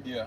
Yeah.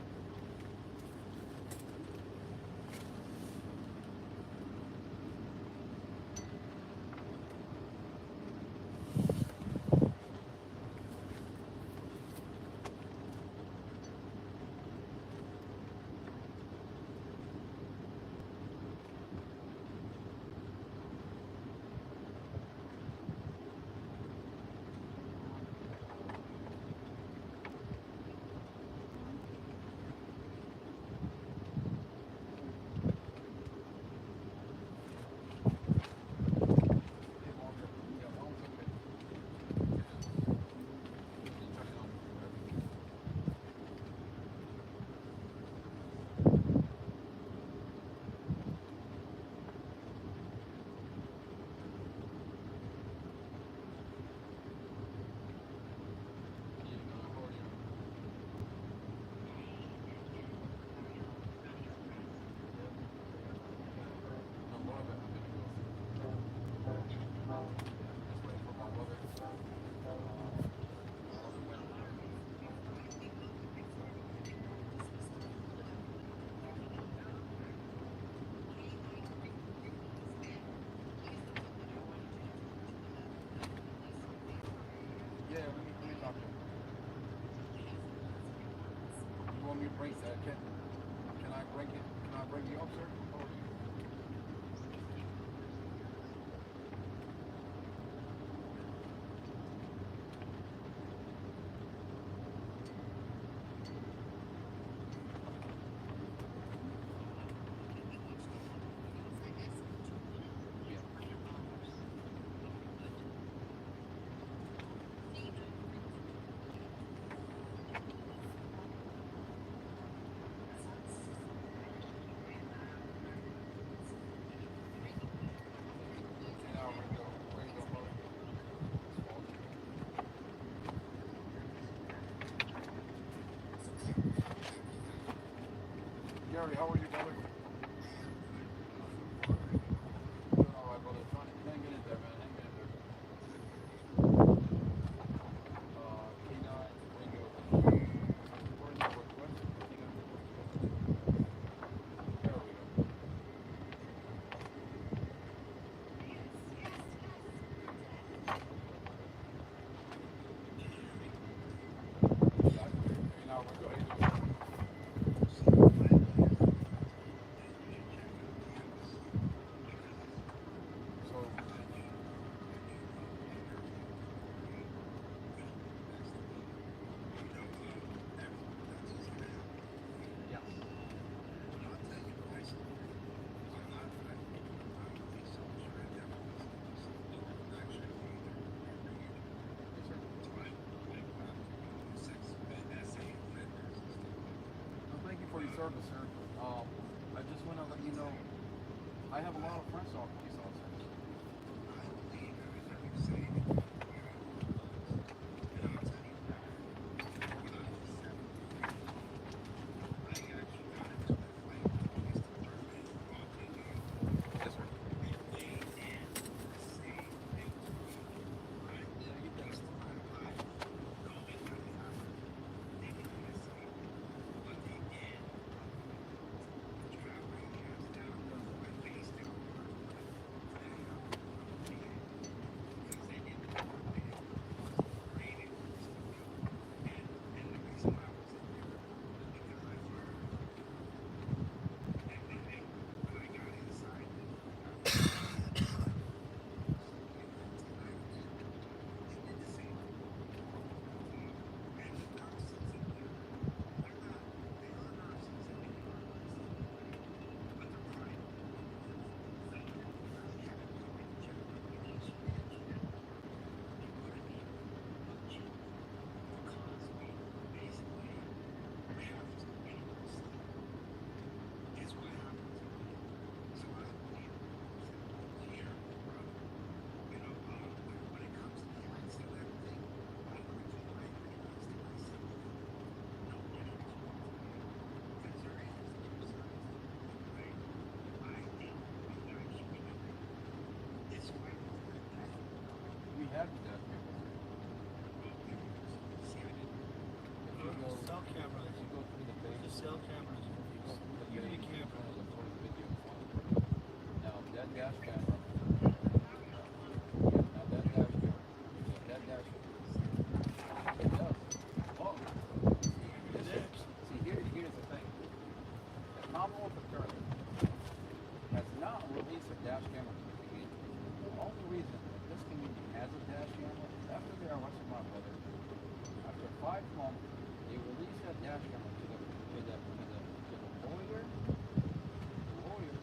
Yeah, let me talk to him. You want me to break that? Can I break it? Can I break you up, sir? Or can I ring the phone? Gary, how are you, brother? Doing all right, brother. Trying to hang in there, man. Hang in there. K9, Ringo. Where's the request? There we go. K9, Ringo. How you doing? So, yeah. Yes, sir. Well, thank you for your service, sir. I just want to let you know I have a lot of friends who are police officers. Yes, sir. fraternity has not released a dash camera to the community. The only reason that this community has a dash camera is after they arrested my brother. After 5 months, they released that dash camera to the lawyer. The lawyer,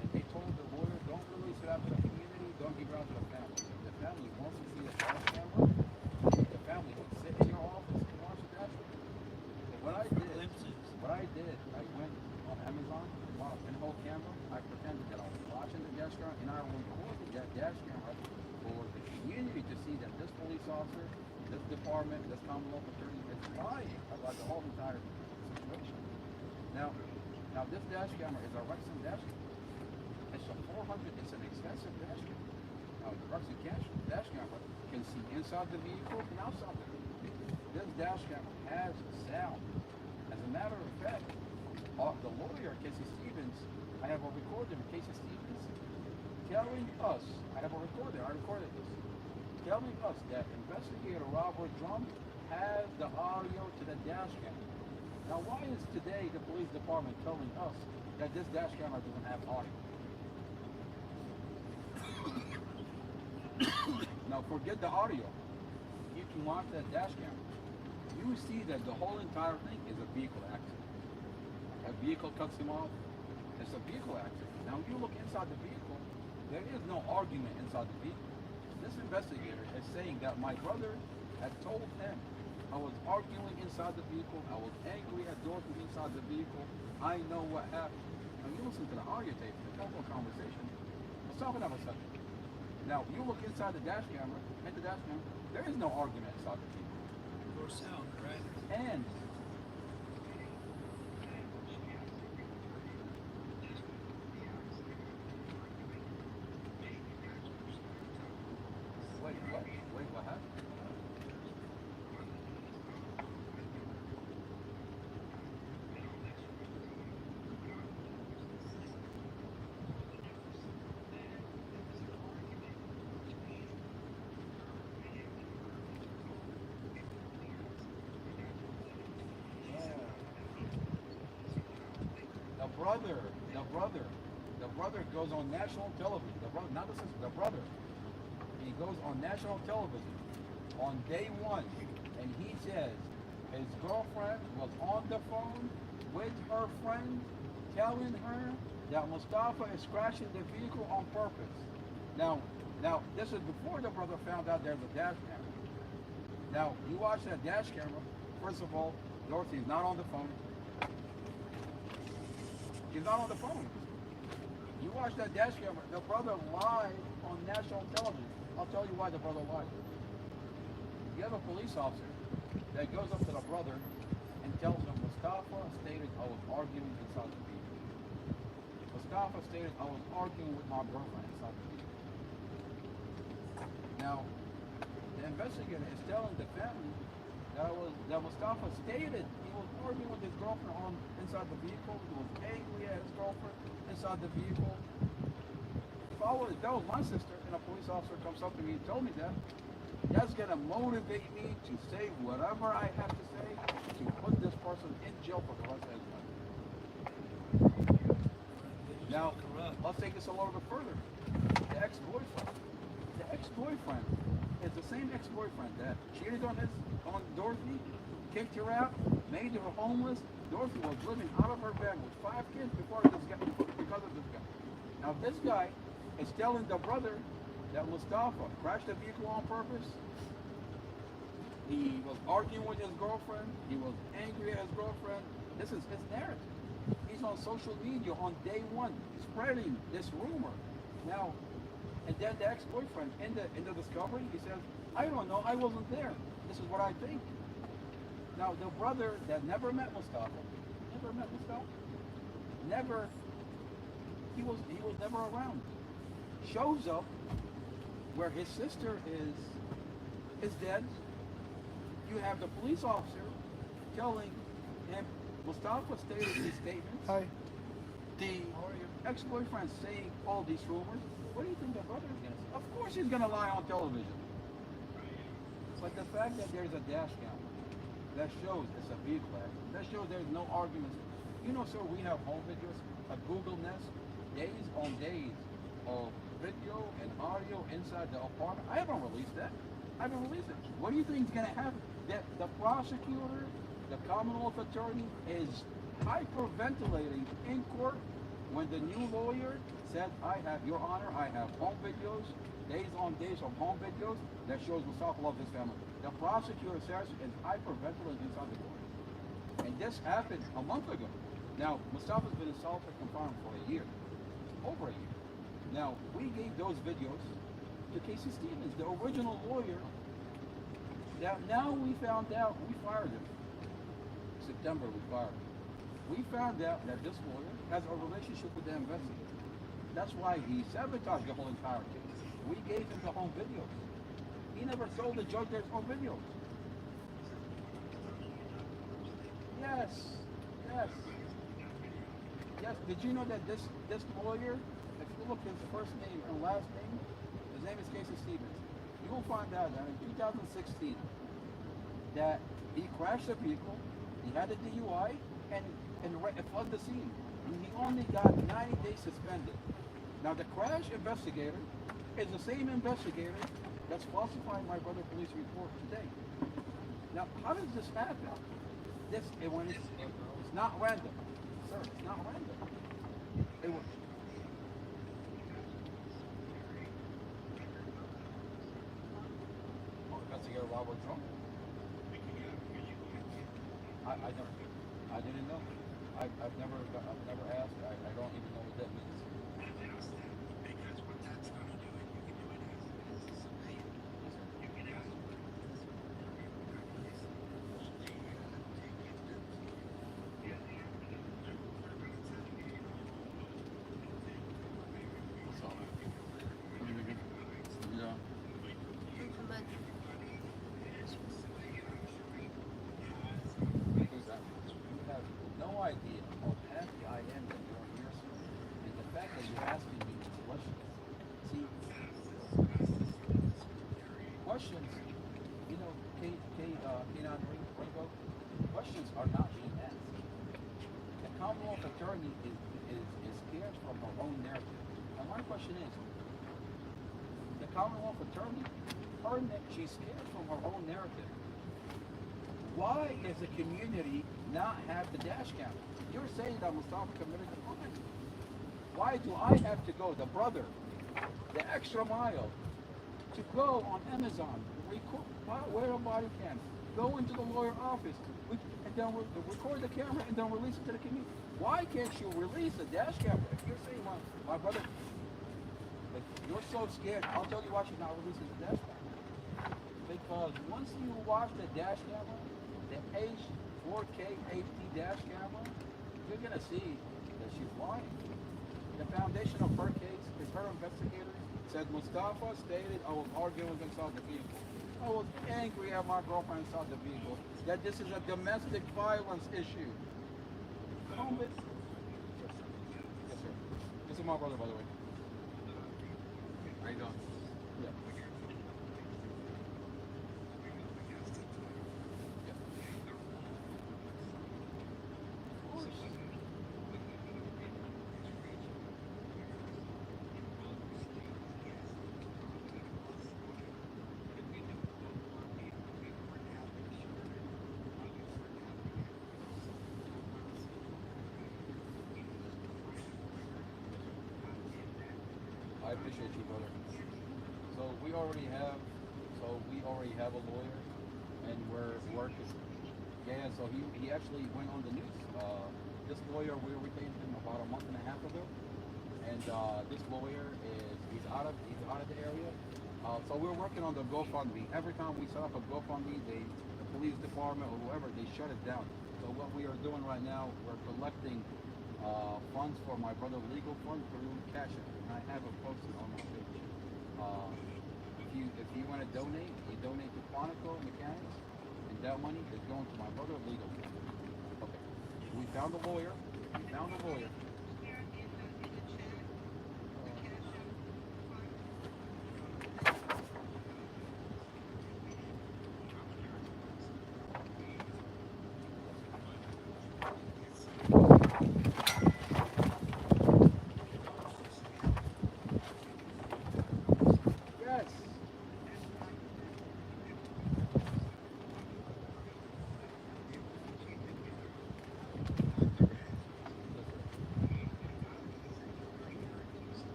and they told the lawyer, don't release it out to the community, don't give it out to the family. If the family wants to see the dash camera, the family can sit in your office and watch the dash camera. So what I did, I went on Amazon, bought a pinhole camera. I pretended that I was watching the dash camera, and I recorded that dash camera for the community to see that this police officer, this department, this common law attorney is lying about the whole entire situation. Now this dash camera is a Rexon dash camera. It's a 400. It's an expensive dash camera. Now the Rexon dash camera can see inside the vehicle and outside the vehicle. This dash camera has sound. As a matter of fact, the lawyer, Casey Stevens, I have a recorder of Casey Stevens telling us, I have a recorder, I recorded this, telling us that investigator Robert Drum has the audio to the dash camera. Now why is today the police department telling us that this dash camera doesn't have audio? Now forget the audio. You can watch that dash camera. You see that the whole entire thing is a vehicle accident. A vehicle cuts him off. It's a vehicle accident. Now you look inside the vehicle, there is no argument inside the vehicle. This investigator is saying that my brother had told him, I was arguing inside the vehicle, I was angry at Dorothy inside the vehicle, I know what happened. Now you listen to the audio tape, the telephone conversation, let's talk about something. Now you look inside the dash camera, there is no argument inside the vehicle. Or sound, right? And wait, what happened? The brother goes on national television. The brother, not the sister, the brother. He goes on national television on day 1, and he says his girlfriend was on the phone with her friend, telling her that Mustafa is crashing the vehicle on purpose. Now, this is before the brother found out there's a dash camera. Now, you watch that dash camera. First of all, Dorothy's not on the phone. She's not on the phone. You watch that dash camera, the brother lied on national television. I'll tell you why the brother lied. You have a police officer that goes up to the brother and tells him, Mustafa stated I was arguing inside the vehicle. Mustafa stated I was arguing with my girlfriend inside the vehicle. Now, the investigator is telling the family that Mustafa stated he was arguing with his girlfriend inside the vehicle. He was angry at his girlfriend inside the vehicle. If that was my sister and a police officer comes up to me and told me that, that's gonna motivate me to say whatever I have to say to put this person in jail for the rest of his life. Now, let's take this a little bit further. The ex-boyfriend. The ex-boyfriend is the same ex-boyfriend that cheated on Dorothy, kicked her out, made her homeless. Dorothy was living out of her bed with 5 kids because of this guy. Now this guy is telling the brother that Mustafa crashed the vehicle on purpose. He was arguing with his girlfriend. He was angry at his girlfriend. This is his narrative. He's on social media on day 1 spreading this rumor. Now, and then the ex-boyfriend in the discovery, he says, I don't know, I wasn't there. This is what I think. Now the brother that never met Mustafa, he was never around, shows up where his sister is dead. You have the police officer telling him Mustafa stated these statements. Hi. The ex-boyfriend saying all these rumors. What do you think the brother is going to say? Of course he's going to lie on television. But the fact that there's a dash camera that shows it's a vehicle accident, that shows there's no arguments. You know, sir, we have home videos. Google Nest, days on days of video and audio inside the apartment. I haven't released that. I haven't released it. What do you think is going to happen? That the prosecutor, the Commonwealth attorney, is hyperventilating in court when the new lawyer said, I have, Your Honor, I have home videos, days on days of home videos that shows Mustafa loves his family. The prosecutor says is hyperventilating inside the court. And this happened a month ago. Now, Mustafa's been in solitary confinement for a year, over a year. Now, we gave those videos to Casey Stevens, the original lawyer. Now we found out, we fired him. September, we fired him. We found out that this lawyer has a relationship with the investigator. That's why he sabotaged the whole entire case. We gave him the home videos. He never told the judge there's home videos. Yes, yes. Yes, did you know that this lawyer, if you look at his first name and last name, his name is Casey Stevens. You will find out that in 2016 that he crashed a vehicle, he had a DUI, and flooded the scene. And he only got 90 days suspended. Now the crash investigator is the same investigator that's falsifying my brother police report today. Now, how does this happen? It's not random. Sir, it's not random. It was, investigator Robert Trump? I didn't know. I've never asked. I don't even know what that means. Because what that's going to do, you can do it as a surveyor. You can ask Yeah. You have no idea how happy I am that you're here, sir. And the fact that you're asking me these questions. See, questions, you know, Ringo, questions are not being asked. The Commonwealth attorney is scared from her own narrative. And my question is, the Commonwealth attorney, she's scared from her own narrative. Why does the community not have the dash cam? You're saying that Mustafa committed a crime. Why do I have to go, the brother, the extra mile, to go on Amazon, wear a body cam, go into the lawyer office, and then record the camera and then release it to the community? Why can't you release the dash camera? If you're saying, my brother, if you're so scared, I'll tell you why she's not releasing the dash camera. Because once you watch the dash camera, the H4K HD dash camera, you're going to see that she's lying. The foundation of her case is her investigators said Mustafa stated I was arguing inside the vehicle. I was angry at my girlfriend inside the vehicle. That this is a domestic violence issue. Yes, sir. This is my brother, by the way. How you doing? Yeah. I appreciate you, brother. So we already have a lawyer, and we're working. Yeah. So he actually went on the news. This lawyer, we retained him about a month and a half ago, and this lawyer he's out of the area. So we're working on the GoFundMe. Every time we set up a GoFundMe, the police department or whoever, they shut it down. So what we are doing right now, we're collecting funds for my brother's legal fund through Cash App. And I have it posted on my page. If you want to donate, you donate to Quantico Mechanics, and that money is going to my brother's legal fund. Okay. We found a lawyer.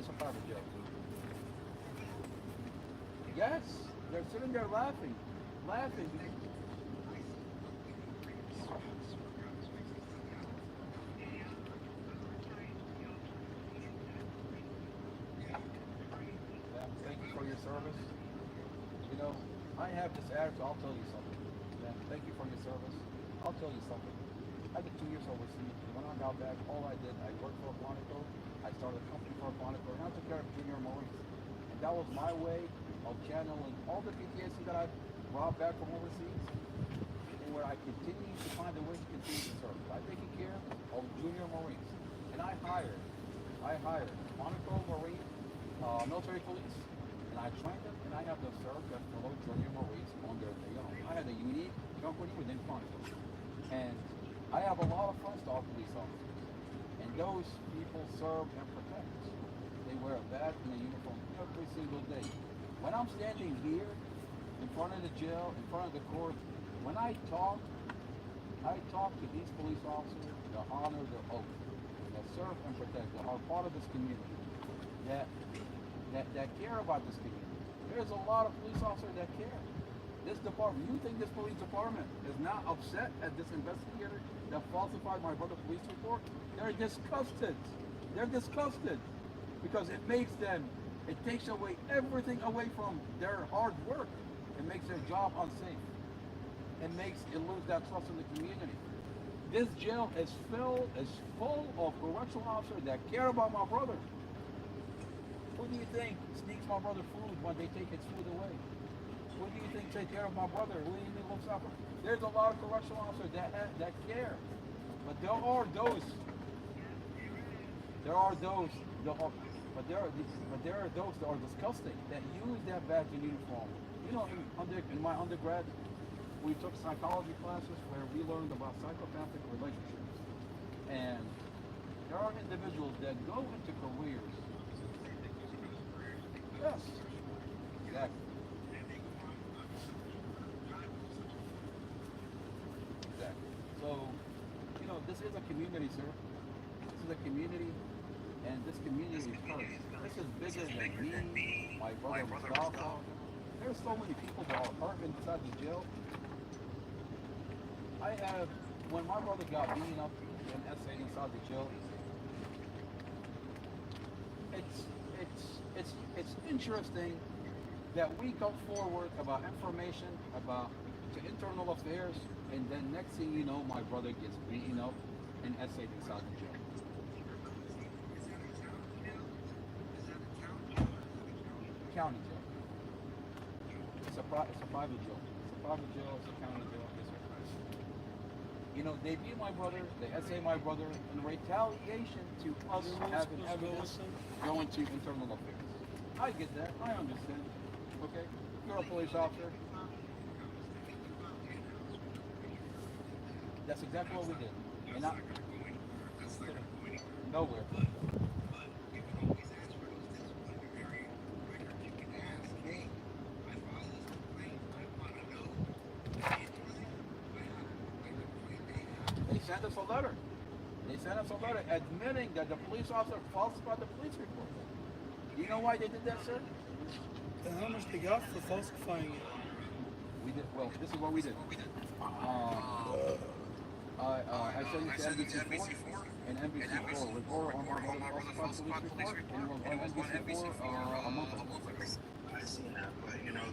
It's a private jail. Yes, they're sitting there laughing, laughing. Yeah, thank you for your service. You know, I have this attitude. I'll tell you something. Yeah, thank you for your service. I'll tell you something. I did 2 years overseas. When I got back, all I did, I worked for a Quantico. I started a company for a Quantico, and I took care of junior Marines. And that was my way of channeling all the PTSD that I brought back from overseas, and where I continue to find a way to continue to serve. By taking care of junior Marines. And I hired Quantico Marine military police, and I trained them, and I have them serve as fellow junior Marines on their day off. I had a unique company within Quantico. And I have a lot of friends to all police officers. And those people serve and protect. They wear a badge and a uniform every single day. When I'm standing here in front of the jail, in front of the court, when I talk to these police officers that honor their oath, that serve and protect, that are part of this community, that care about this community. There's a lot of police officers that care. This department, you think this police department is not upset at this investigator that falsified my brother's police report? They're disgusted. They're disgusted because it makes them, it takes away everything away from their hard work. It makes their job unsafe. It makes it lose that trust in the community. This jail is full of correctional officers that care about my brother. Who do you think sneaks my brother food when they take his food away? Who do you think takes care of my brother? Who do you think looks after? There's a lot of correctional officers that care. But there are those that are disgusting, that use that badge and uniform. You know, in my undergrad, we took psychology classes where we learned about psychopathic relationships. And there are individuals that go into careers. Yes, exactly. Exactly. So, you know, this is a community, sir. This is a community, and this community is cursed. This is bigger than me, my brother Mustafa. There's so many people that are hurt inside the jail. When my brother got beaten up and essayed inside the jail, it's interesting that we come forward about information about the internal affairs, and then next thing you know, my brother gets beaten up and essayed inside the jail. County jail. It's a private jail. It's a private jail. It's a county jail. It's a You know, they beat my brother, they essay my brother in retaliation to us having evidence going to internal affairs. I get that. I understand. Okay? You're a police officer. That's exactly what we did. And not nowhere. They sent us a letter. They sent us a letter admitting that the police officer falsified the police report. Do you know why they did that, sir? And how much they got for falsifying it? We did. Well, this is what we did. I sent it to NBC4 and NBC4 report on my brother's falsified police report, and it was on NBC4 a month ago. I see that, but you know,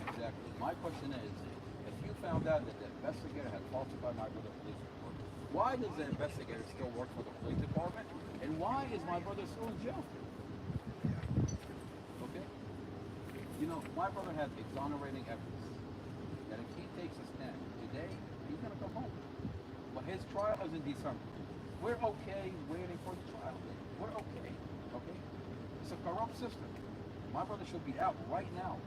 Exactly. My question is, if you found out that the investigator had falsified my brother's police report, why does the investigator still work for the police department? And why is my brother still in jail? Okay? You know, my brother has exonerating evidence that if he takes a stand today, he's going to come home. But his trial is in December. We're okay waiting for the trial. We're okay. Okay? It's a corrupt system. My brother should be out right now.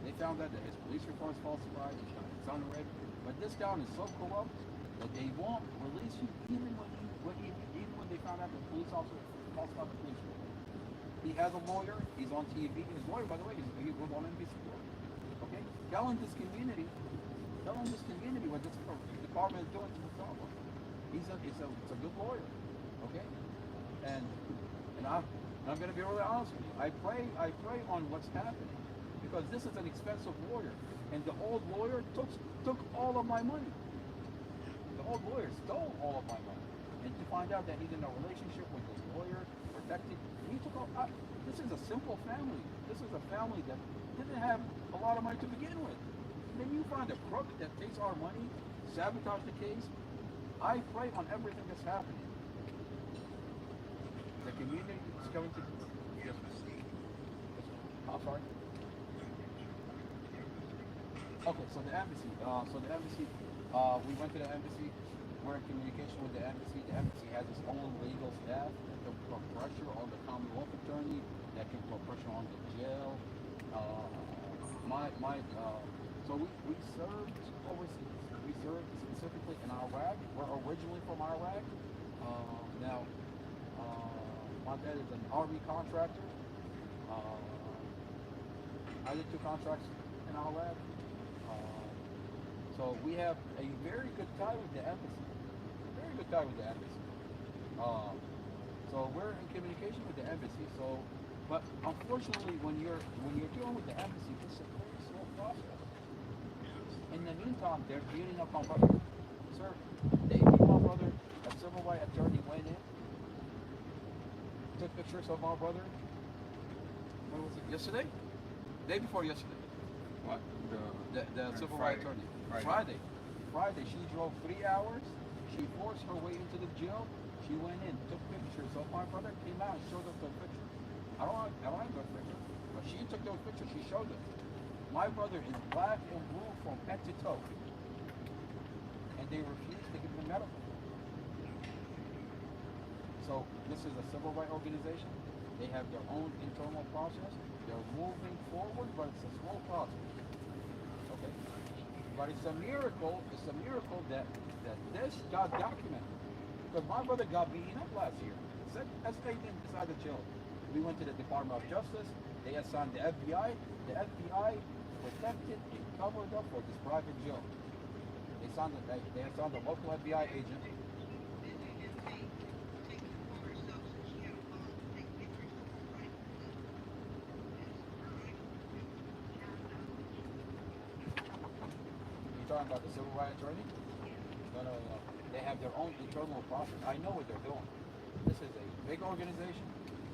They found out that his police report is falsified, he's got exonerated. But this town is so corrupt that they won't release you even when they found out the police officer falsified the police report. He has a lawyer, he's on TV. His lawyer, by the way, he was on NBC4. Okay? Telling this community what this department is doing to the problem. It's a good lawyer. Okay, and I'm going to be really honest with you. I pray on what's happening because this is an expensive lawyer, and the old lawyer took all of my money. The old lawyer stole all of my money, and to find out that he's in a relationship with this lawyer, protected, he took all. This is a simple family. This is a family that didn't have a lot of money to begin with. And then you find a crook that takes our money, sabotage the case. I pray on everything that's happening. The community is going to. Yes. I'm sorry. Okay, so the embassy. We went to the embassy. We're in communication with the embassy. The embassy has its own legal staff that can put pressure on the Commonwealth attorney, that can put pressure on the jail. So we served overseas. We served specifically in Iraq. We're originally from Iraq. Now, my dad is an Army contractor. I did 2 contracts in Iraq. So we have a very good tie with the embassy. Very good tie with the embassy. So we're in communication with the embassy. So, but unfortunately, when you're dealing with the embassy, it's a very slow process. In the meantime, they're beating up my brother. Sir, they beat my brother. A civil rights attorney went in, took pictures of my brother. When was it? Yesterday? Day before yesterday. What? The civil Friday. rights attorney. Friday. Friday. She drove 3 hours. She forced her way into the jail. She went in, took pictures of my brother, came out and showed us those pictures. I don't have those pictures, but she took those pictures. She showed us. My brother is black and blue from head to toe, and they refused to give him medical. So this is a civil rights organization. They have their own internal process. They're moving forward, but it's a slow process. Okay. But it's a miracle. It's a miracle that this got documented. Because my brother got beaten up last year. That's taken inside the jail. We went to the Department of Justice. They assigned the FBI. The FBI protected and covered up for this private jail. They assigned the local FBI agent. You're talking about the civil rights attorney? No. They have their own internal process. I know what they're doing. This is a big organization.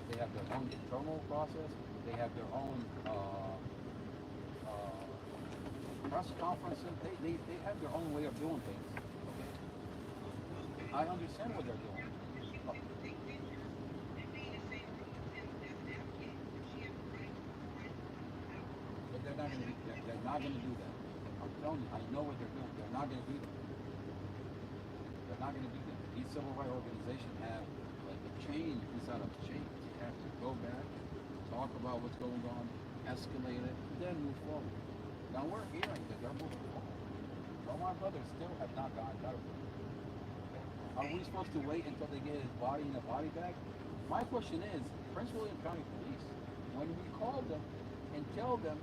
They have their own internal process. They have their own press conferences. They have their own way of doing things. Okay. I understand what they're doing. But they're not going to do that. I'm telling you, I know what they're doing. They're not going to do that. They're not going to do that. These civil rights organizations have like a chain inside of a chain. You have to go back, talk about what's going on, escalate it, then move forward. Now we're hearing that they're moving forward. But my brothers still have not gotten better. Are we supposed to wait until they get his body in a body bag? My question is, Prince William County Police, when we call them and tell them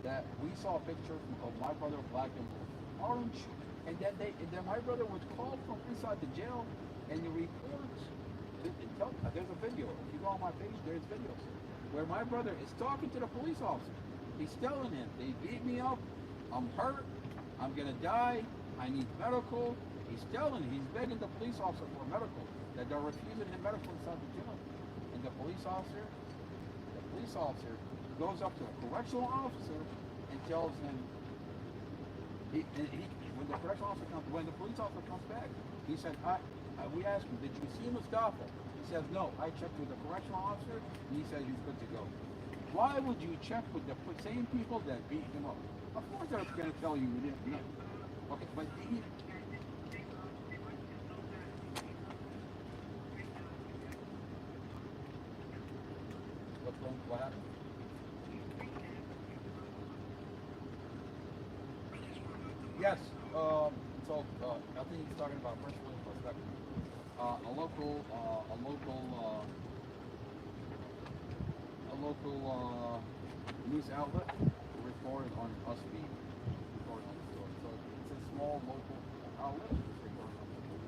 that we saw a picture of my brother black and orange, and then my brother was called from inside the jail, and the reports, there's a video. If you go on my page, there's videos where my brother is talking to the police officer. He's telling him, they beat me up, I'm hurt, I'm gonna die, I need medical. He's begging the police officer for medical, that they're refusing him medical inside the jail. And the police officer goes up to a correctional officer and tells him, when the police officer comes back, he said, we asked him, did you see Mustafa? He says, no, I checked with the correctional officer, and he says he's good to go. Why would you check with the same people that beat him up? Of course they're going to tell you you didn't know. Okay, but what happened? Yes. I think he's talking about Prince William perspective. A local news outlet reported on us being reported on the story. So it's a small local outlet reporting on the story.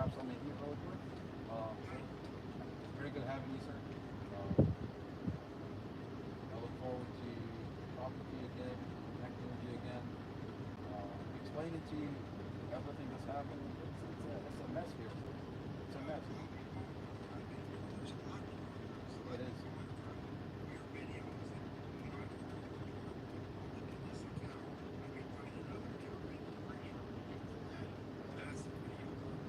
grab something to eat really quick. It's very good having you, sir. I look forward to talking to you again, connecting with you again, explaining to you everything that's happened. It's a mess here. It's a mess. It is.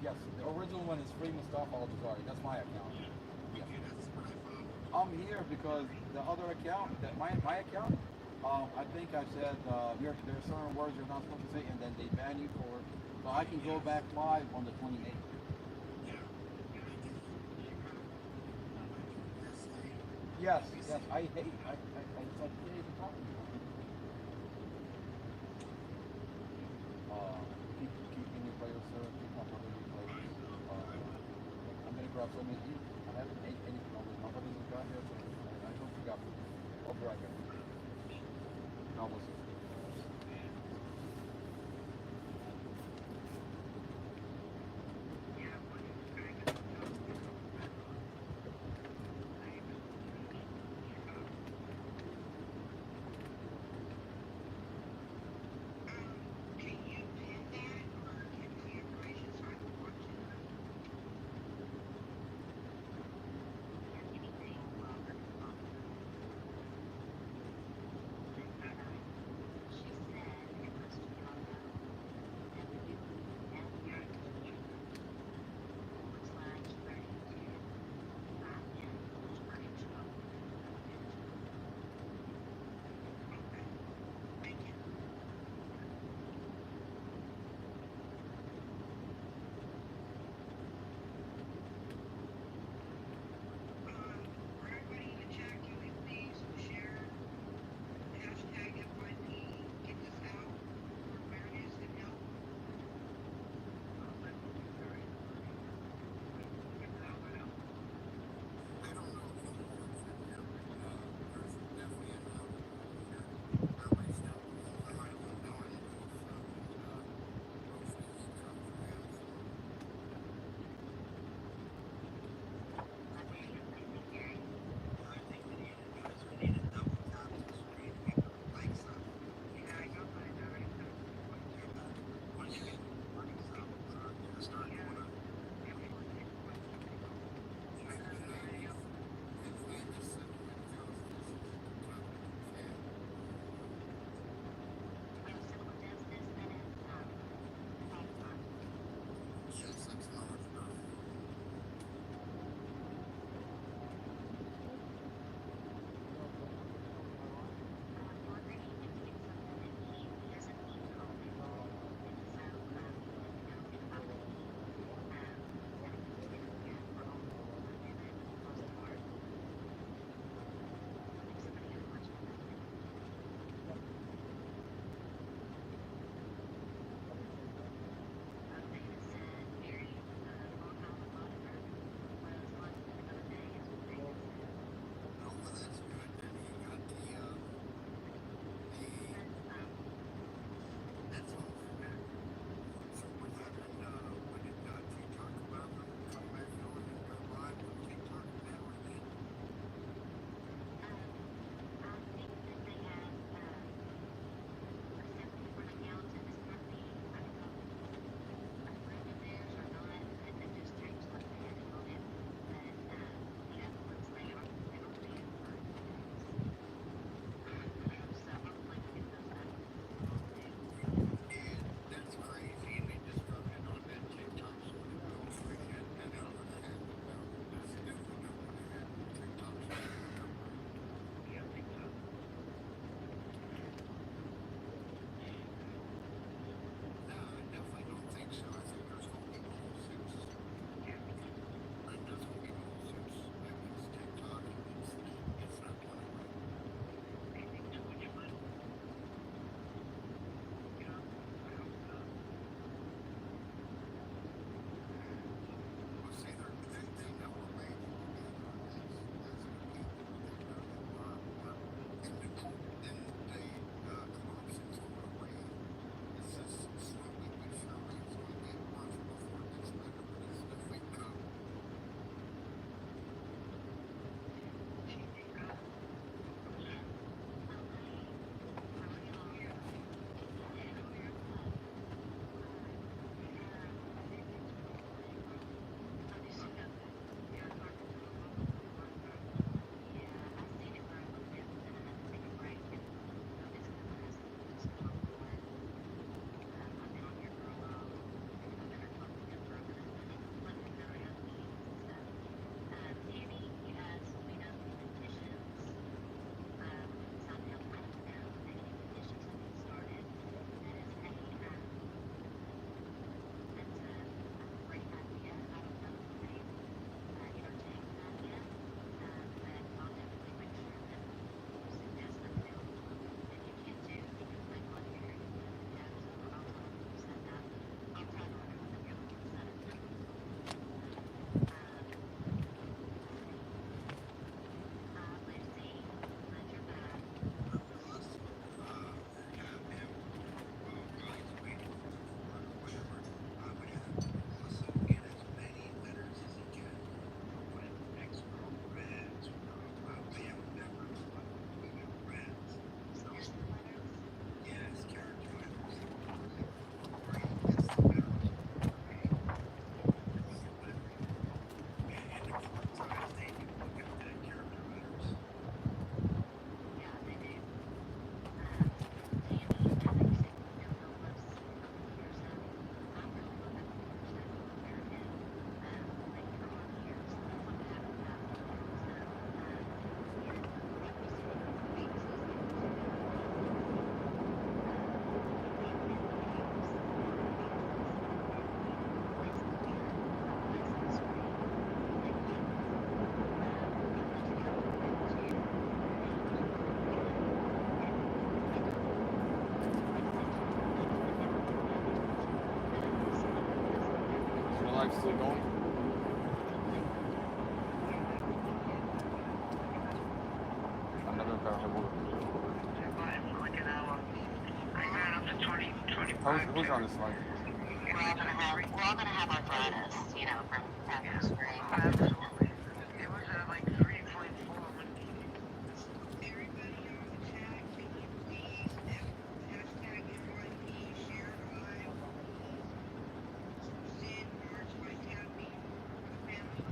Yes, the original one is free MUSTAFA ALJAZAIRI. That's my account. Yes. I'm here because the other account, my account, I think I said there are certain words you're not supposed to say, and then they ban you for it. So I can go back live on the 28th. Yes, I hate. I can't even talk to you. Keeping your players, sir. Keep my brother your players. I'm gonna grab something to eat. I haven't ate anything all day. My brother's got here, so I don't forget. I'll be right back. God bless you. life still going? I'm not gonna Like an hour. I ran up to 20, 25. Who's on this line? We're all gonna have arthritis, you know, from having screen. Absolutely. It was like 3.4 when everybody on the chat, can you please hashtag NYP share live, Sid March by Kathy, family.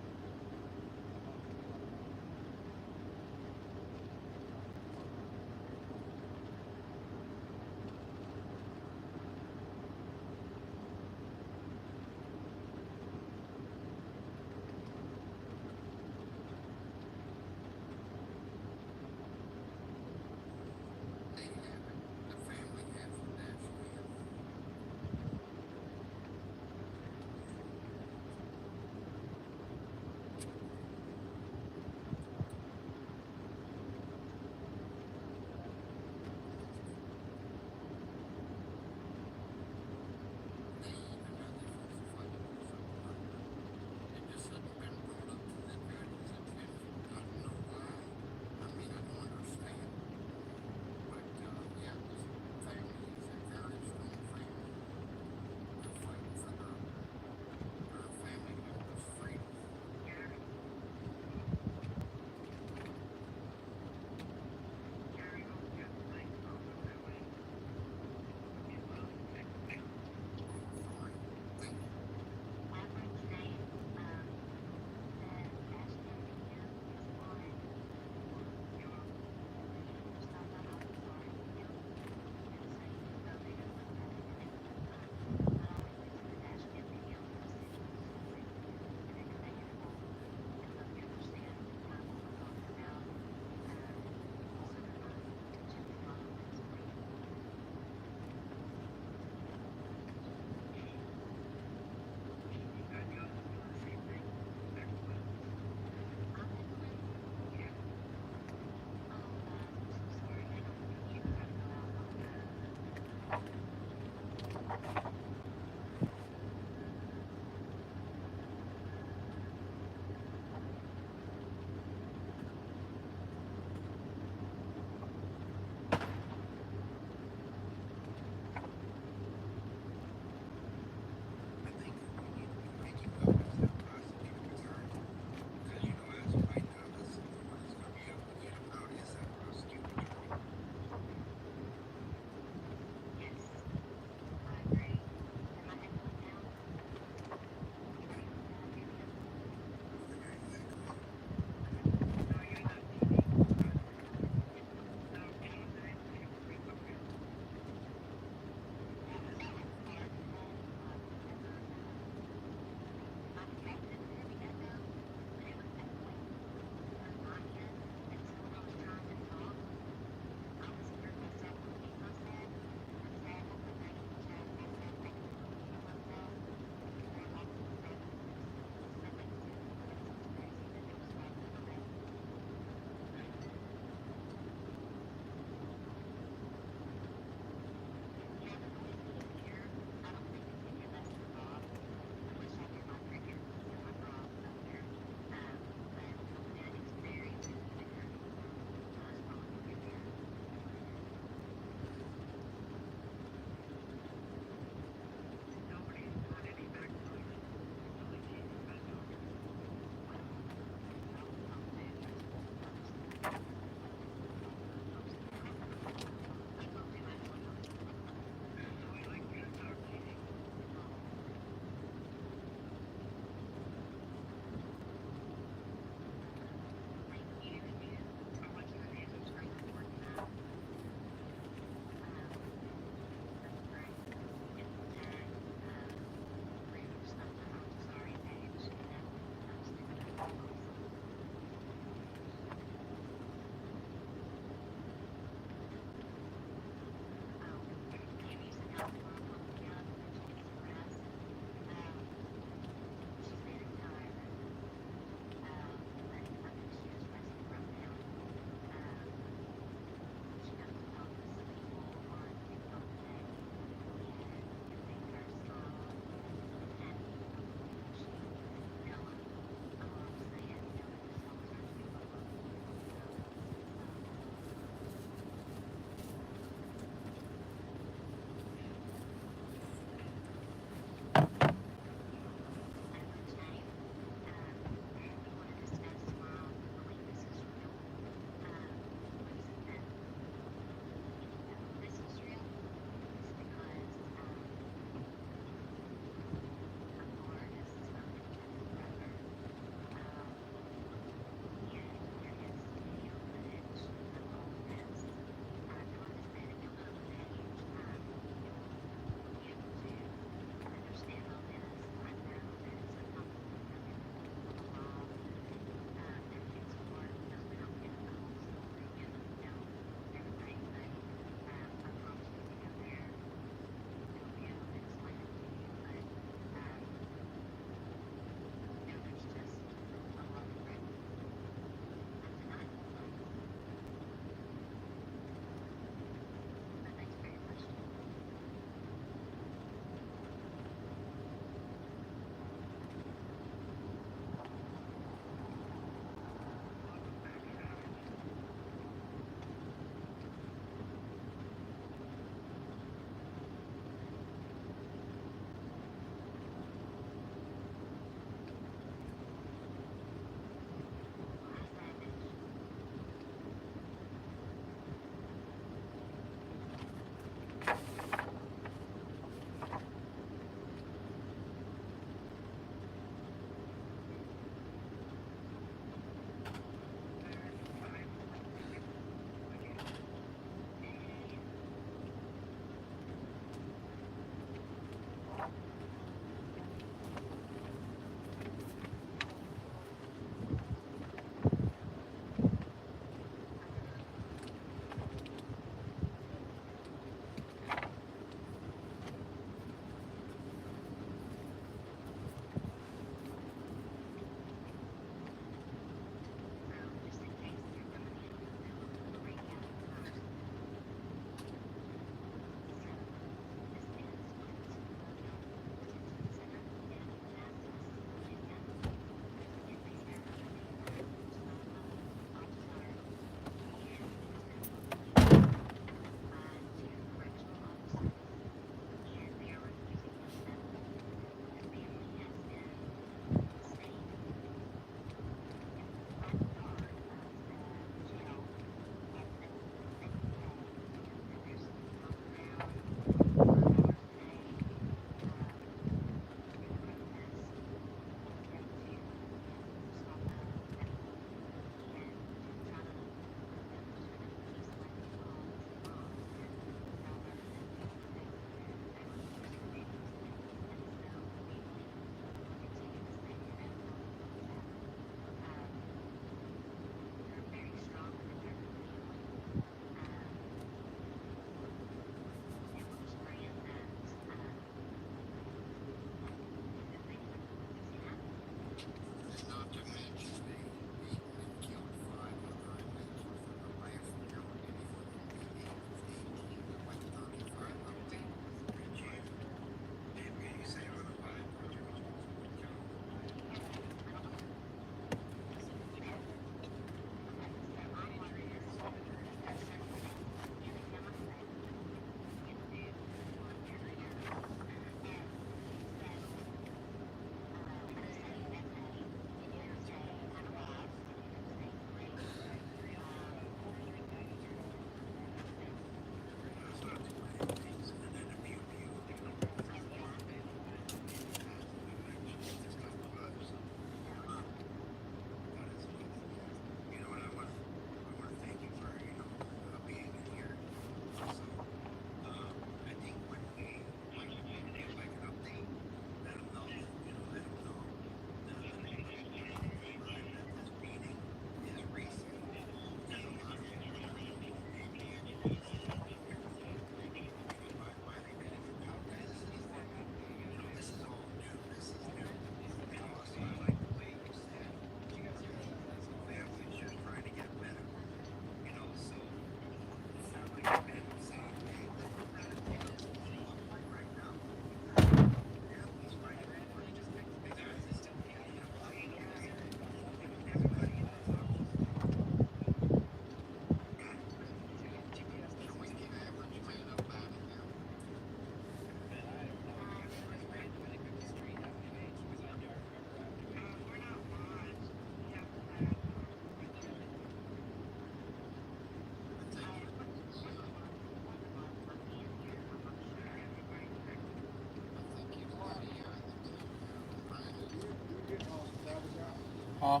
Huh?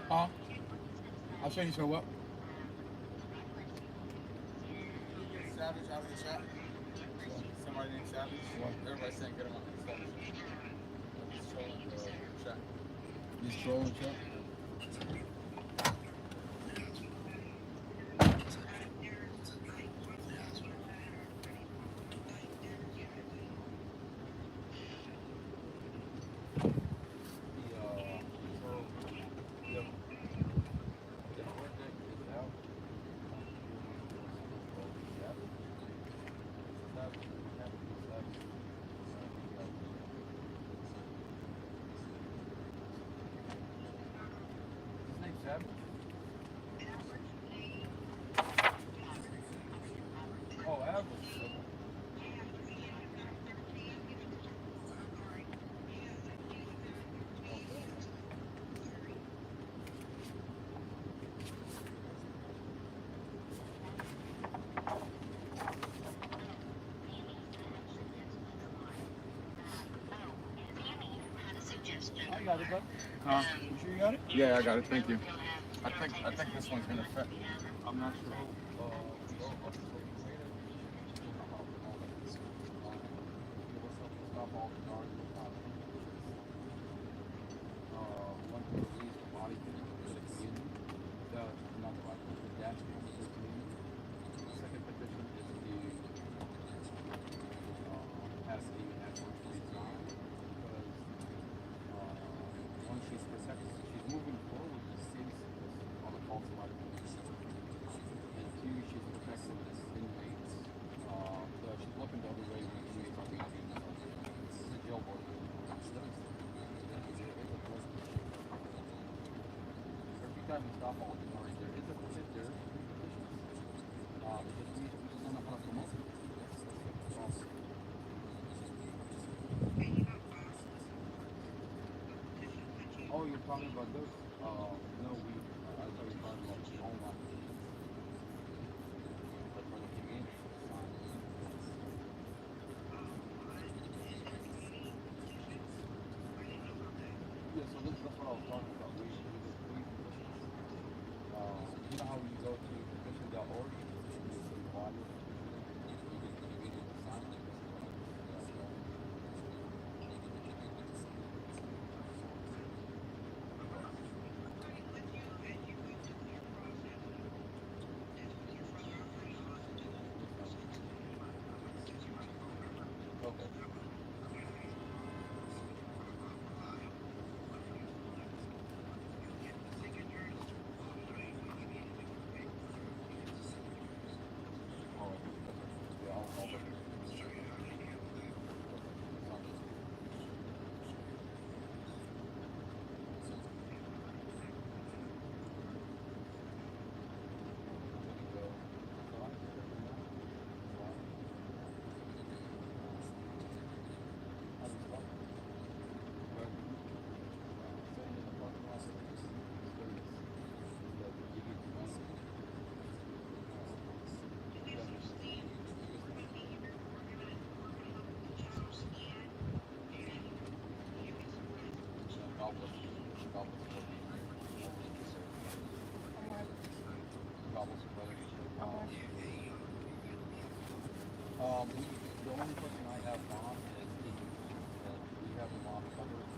Huh? I'll show you so what? Savage out of the chat. Somebody named Savage. What? Everybody's saying get him out. Savage. He's trolling the chat. He's trolling chat? Oh, average. Okay. I got it, bud. Huh? You sure you got it? Yeah, I got it. Thank you. I think this one's gonna fit. I'm not sure. She's moving forward to see on the false light. And two, she's protecting this inmates. So she's looking the other way when inmates are being beaten. This is a jail board. Every time we stop all the noise, there is a petition. It just means we just don't know how to promote it. That's the problem. Oh, you're talking about this? No, I thought you were talking about the online. That's where they came in. Yeah, so that's what I was talking about. We you know how you go to petition.org, you see the Bible, you can sign it. Okay. All right. Yeah, I'll look. The only question I have, Mom, is we have a mom covered.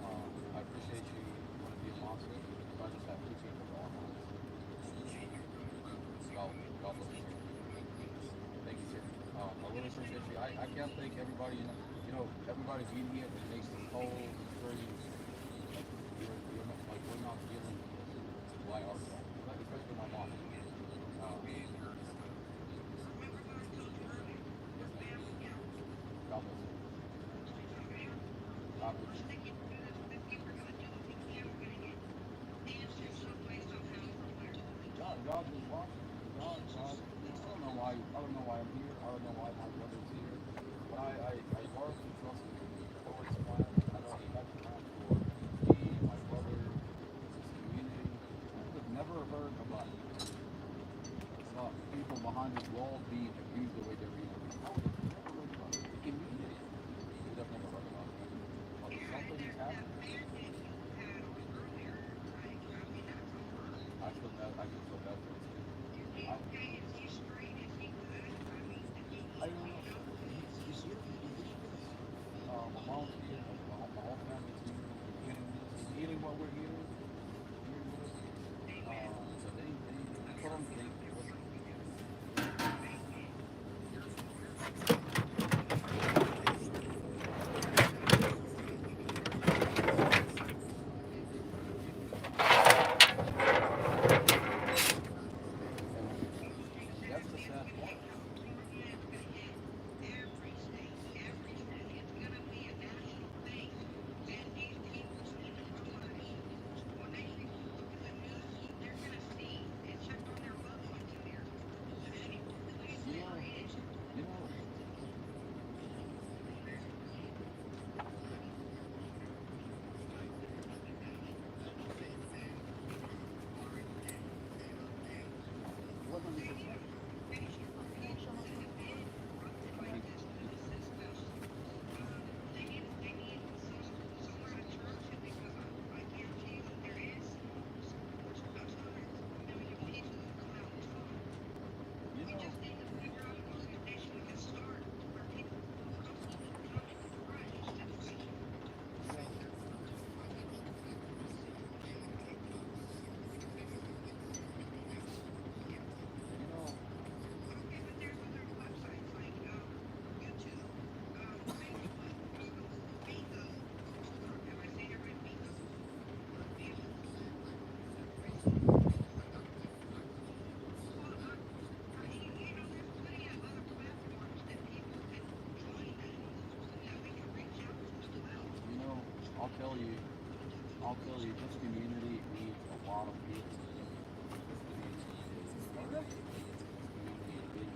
I appreciate you want to be a monster, but I just have two people to offer. God bless you. Thank you, sir. I really appreciate you. I can't thank everybody. You know, everybody's in here that makes this whole experience. Like, we're not dealing with by ourselves, especially my mom. God bless you. God bless you. God is watching. God, I don't know why I'm here. I don't know why my brother's here. But I largely trust Lord's plan. I know He has a plan for me, my brother, this community. I've never heard about people behind this wall being abused the way they're being abused. I would have never heard about it. The community would have never heard about it. But something I'll tell you, this community needs a lot of people. This community is big.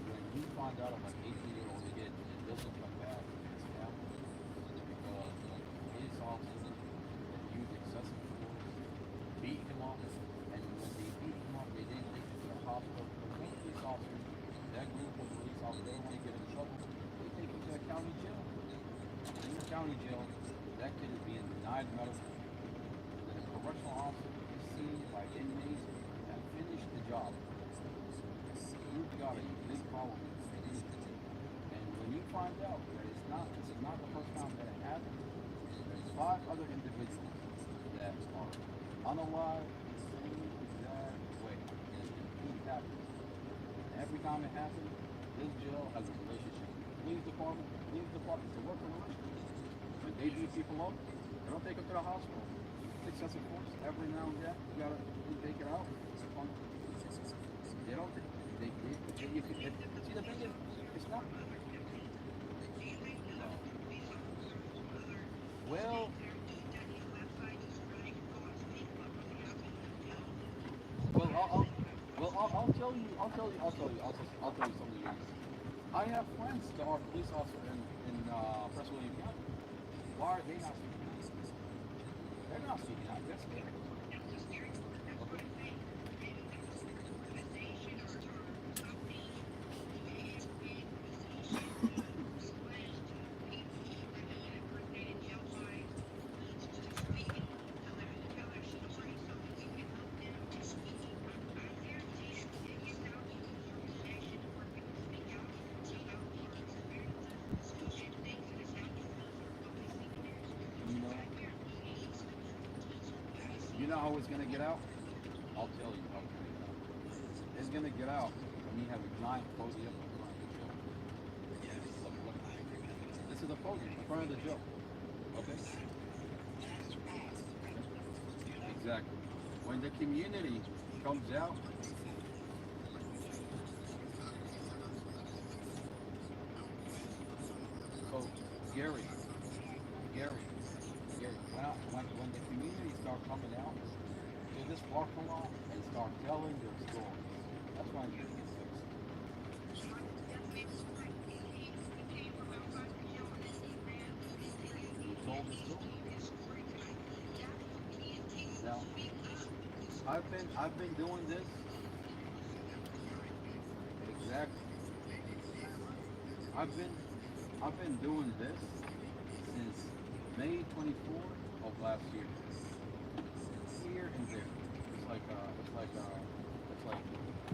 When you find out of an 18-year-old kid that doesn't come back to his family because of police officers that use excessive force, beat him up, and when they beat him up, they didn't take him to the hospital. Because those police officers, that group of police officers, they don't want to get in trouble. They take him to the county jail. In the county jail, that kid is being denied medical. Then a correctional officer is seen by inmates that finished the job. You've got a big problem with this community. And when you find out that this is not the first time that it happened, there's 5 other individuals that are unalive the same exact way. And it keeps happening. And every time it happens, this jail has a relationship with the police department. The police department is a working relationship. When they beat people up, they don't take them to the hospital. Excessive force, every now and then, you gotta take it out. They don't, you can, see the thing is, it's not. Well, I'll tell you something else. I have friends that are police officers in Prince William County. Why are they not speaking out? They're not speaking out. They're scared. Okay. You know how it's gonna get out? I'll tell you how it's gonna get out. It's gonna get out when you have a giant podium in front of the jail. Look. This is a podium in front of the jail. Okay? Exactly. When the community comes out, so Gary, when the community start coming out to this parking lot and start telling their stories, that's when it gets fixed. You told the story. Now, I've been doing this exactly. I've been doing this since May 24th of last year. Here and there. It's like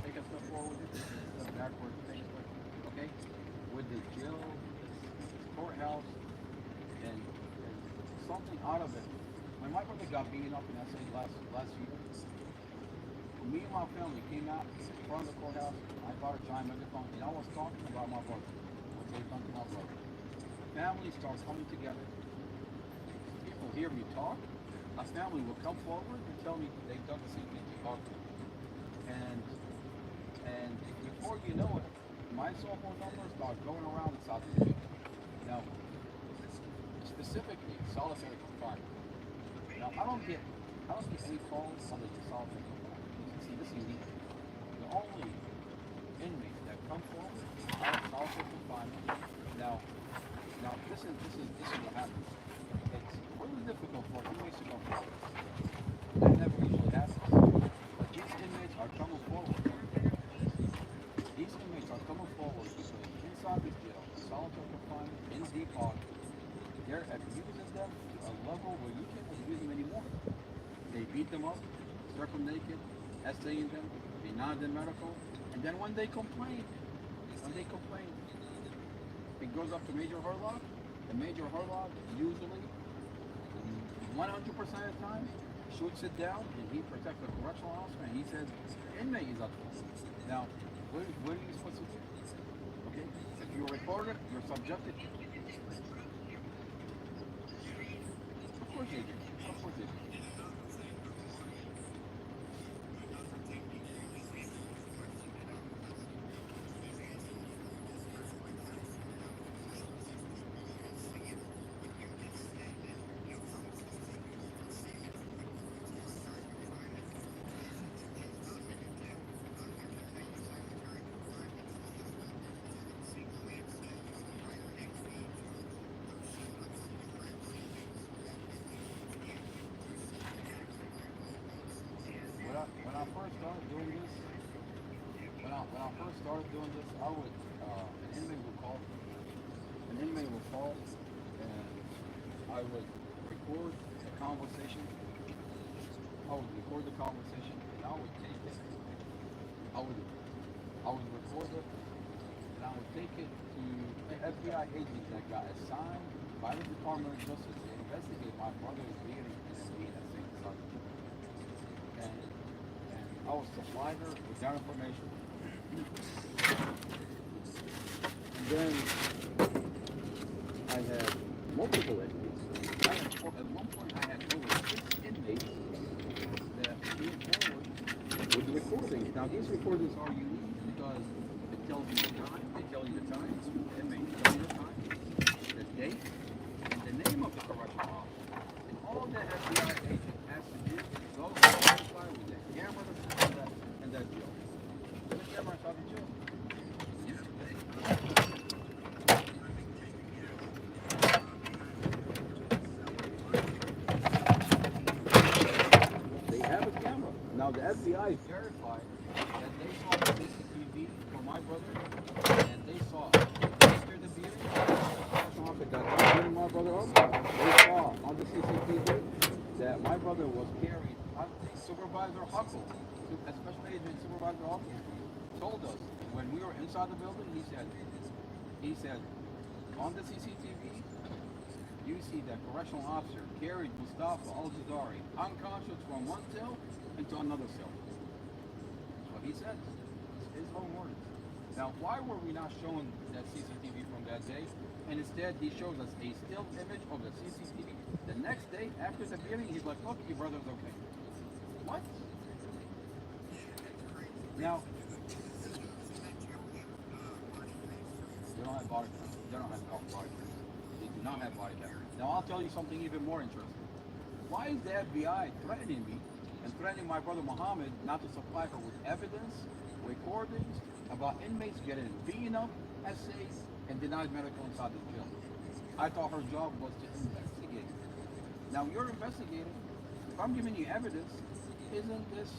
take a step forward, take a step backwards, take a step, okay? With the jail, this courthouse, and something out of it. When my brother got beaten up in SA last year, me and my family came out in front of the courthouse. I bought a giant megaphone, and I was talking about my brother. What they've done to my brother. Families start coming together. People hear me talk. A family will come forward and tell me they've done the same thing to talk to. And before you know it, my cell phone number starts going around in South Asia. Now, specifically solitary confinement. Now, I don't get any calls under the solitary confinement. See, this is unique. The only inmates that come forward are solitary confinement. Now, this is what happens. It's really difficult for inmates to come forward. That never usually happens. But these inmates are coming forward. These inmates are coming forward because inside this jail, solitary confinement, in deep pocket, they're abusing them to a level where you can't abuse them anymore. They beat them up, strip them naked, essaying them, deny them medical, and then when they complain, it goes up to Major Herlock. The Major Herlock usually, 100% of the time, shoots it down, and he protects the correctional officer, and he says, the inmate is at fault. Now, what are you supposed to do? Okay? If you're a reporter, you're subjected. Of course they do. Of course they do. when I first started doing this, I would, an inmate would call, and I would record the conversation. I would record the conversation, and I would take it. I would record it, and I would take it to an FBI agent that got assigned by the Department of Justice to investigate my brother's being in that same subject. And I would supply her with that information. And then I had multiple inmates. At one point, I had over 6 inmates that came forward with the recordings. Now, these recordings are unique because it tells you the time. They tell you the time. The inmates tell you the time, the date, and the name of the correctional officer. And all that FBI agent has to do is go and verify with that camera and that jail. The camera inside the jail. They have a camera. Now the FBI verified that they saw the CCTV for my brother, and they saw after the beating, that my brother up. They saw on the CCTV that my brother was carried. Supervisor Huckle, Special Agent Supervisor Huckle, told us when we were inside the building. He said, on the CCTV, you see that correctional officer carried MUSTAFA ALJAZAIRI unconscious from one cell into another cell. That's what he said. It's his own words. Now, why were we not showing that CCTV from that day? And instead, he shows us a still image of the CCTV. The next day, after the beating, he's like, look, your brother's okay. What? Now, they don't have body cameras. They don't have body cameras. They do not have body cameras. Now, I'll tell you something even more interesting. Why is the FBI threatening me and threatening my brother Muhammad not to supply her with evidence, recordings about inmates getting beaten up, essays, and denied medical inside the jail? I thought her job was to investigate. Now, you're investigating. If I'm giving you evidence, isn't this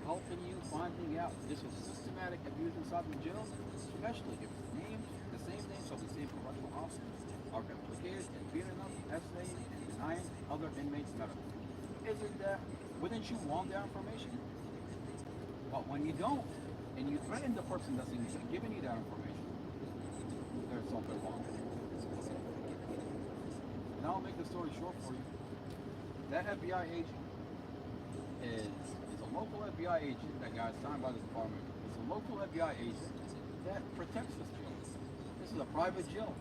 helping you finding out this is systematic abuse inside the jail? Especially if the same names of the same correctional officers are implicated in beating up, essaying, and denying other inmates medical. Isn't that, wouldn't you want that information? But when you don't, and you threaten the person that's giving you that information, there's something wrong. And I'll make the story short for you. That FBI agent is a local FBI agent that got assigned by the department. It's a local FBI agent that protects this jail. This is a private jail.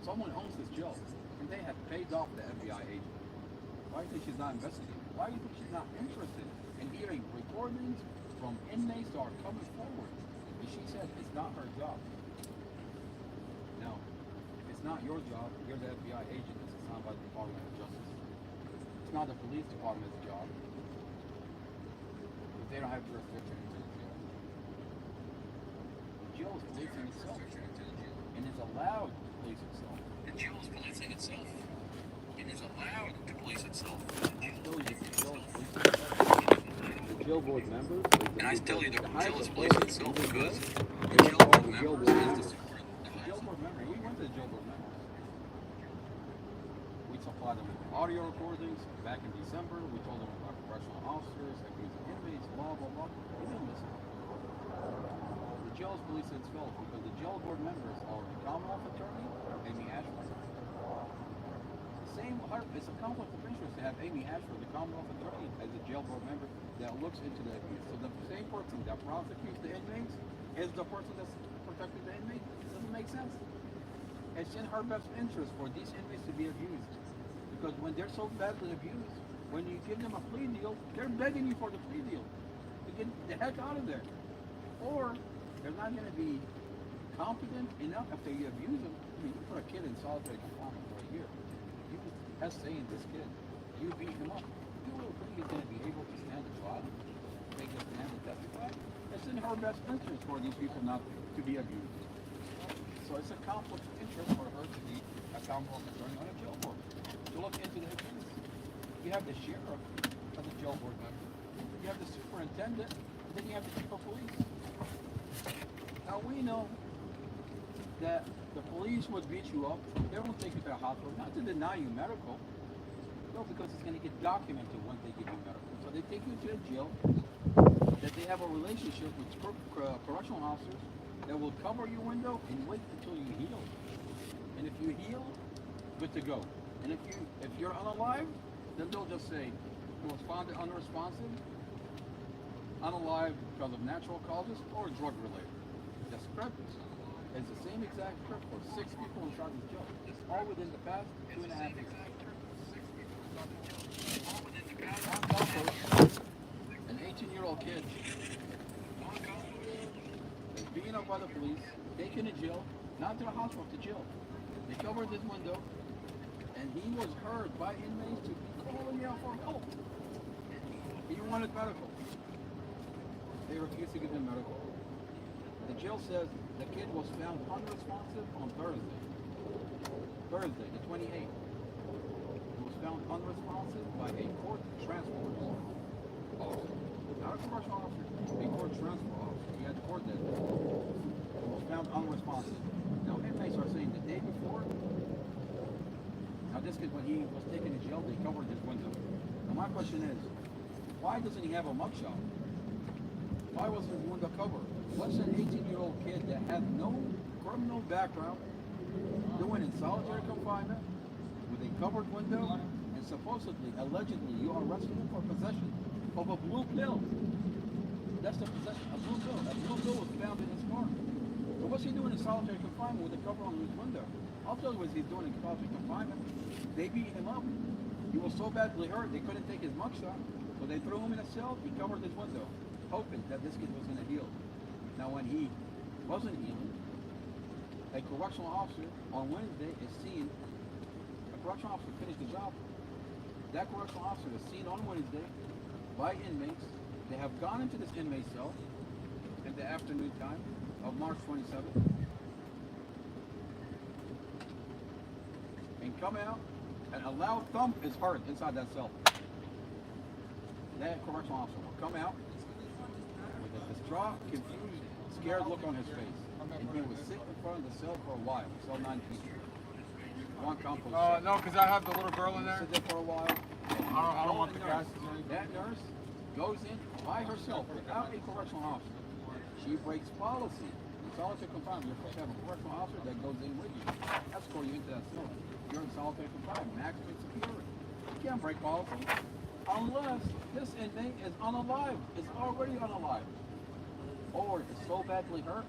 Someone owns this jail, and they have paid off the FBI agent. Why do you think she's not investigating? Why do you think she's not interested in hearing recordings from inmates that are coming forward? And she said it's not her job. Now, if it's not your job, you're the FBI agent that's assigned by the Department of Justice. It's not the police department's job. If they don't have jurisdiction into the jail. The jail is policing itself. And is allowed to police itself. The jail is policing itself. It is allowed to police itself. The jail board members. And I tell you, the jail is policing itself because the jail board members is the jail board member. We went to the jail board members. We supplied them with audio recordings back in December. We told them about correctional officers, abusing inmates, blah, blah, blah. They didn't listen. The jail is policing itself because the jail board members are the Commonwealth Attorney, Amy Ashford. It's a conflict of interest to have Amy Ashford, the Commonwealth Attorney, as a jail board member that looks into the abuse. So the same person that prosecutes the inmates is the person that's protecting the inmates. It doesn't make sense. It's in her best interest for these inmates to be abused. Because when they're so badly abused, when you give them a plea deal, they're begging you for the plea deal to get the heck out of there. Or they're not going to be competent enough after you abuse them. I mean, you put a kid in solitary confinement for a year. You saying this kid, you beat him up. You really think he's going to be able to stand the trial? Take a stand and testify? It's in her best interest for these people not to be abused. So it's a conflict of interest for her to be a Commonwealth Attorney on a jail board. To look into the abuse. You have the sheriff as a jail board member. You have the superintendent then you have the chief of police. Now we know that the police would beat you up. They won't take you to the hospital, not to deny you medical. No, because it's going to get documented once they give you medical. So they take you to a jail that they have a relationship with correctional officers that will cover your window and wait until you heal. And if you heal, good to go. And if you're unalive, then they'll just say you was found unresponsive, unalive because of natural causes or drug related. The script is the same exact script for 6 people in charge of jail. All within the past 2.5 years. An 18-year-old kid is beaten up by the police, taken to jail, not to the hospital, to jail. They covered his window, and he was heard by inmates to be calling out for help. He wanted medical. They refused to give him medical. The jail says the kid was found unresponsive on Thursday, the 28th. He was found unresponsive by a court transport officer. Not a correctional officer, a court transport officer. He had the court that day. He was found unresponsive. Now inmates are saying the day before, now this kid, when he was taken to jail, they covered his window. Now my question is, why doesn't he have a mugshot? Why wasn't his window covered? What's an 18-year-old kid that has no criminal background doing in solitary confinement with a covered window and supposedly, allegedly, you are arresting him for possession of a blue pill? That's the possession, a blue pill. That blue pill was found in his car. So what's he doing in solitary confinement with a cover on his window? I'll tell you what he's doing in solitary confinement. They beat him up. He was so badly hurt, they couldn't take his mugshot. So they threw him in a cell, he covered his window, hoping that this kid was going to heal. Now when he wasn't healing, a correctional officer on Wednesday is seen, a correctional officer finished the job. That correctional officer is seen on Wednesday by inmates. They have gone into this inmate cell in the afternoon time of March 27th and come out, and a loud thump is heard inside that cell. That correctional officer will come out with a distraught, confused, scared look on his face. And he was sitting in front of the cell for a while, cell 9 people. One compost cell. No, because I have the little girl in there. Sit there for a while. I don't want the gas. That nurse goes in by herself without a correctional officer. She breaks policy. In solitary confinement, you're supposed to have a correctional officer that goes in with you. Escort you into that cell. You're in solitary confinement, maximum security. You can't break policy unless this inmate is unalive, is already unalive, or is so badly hurt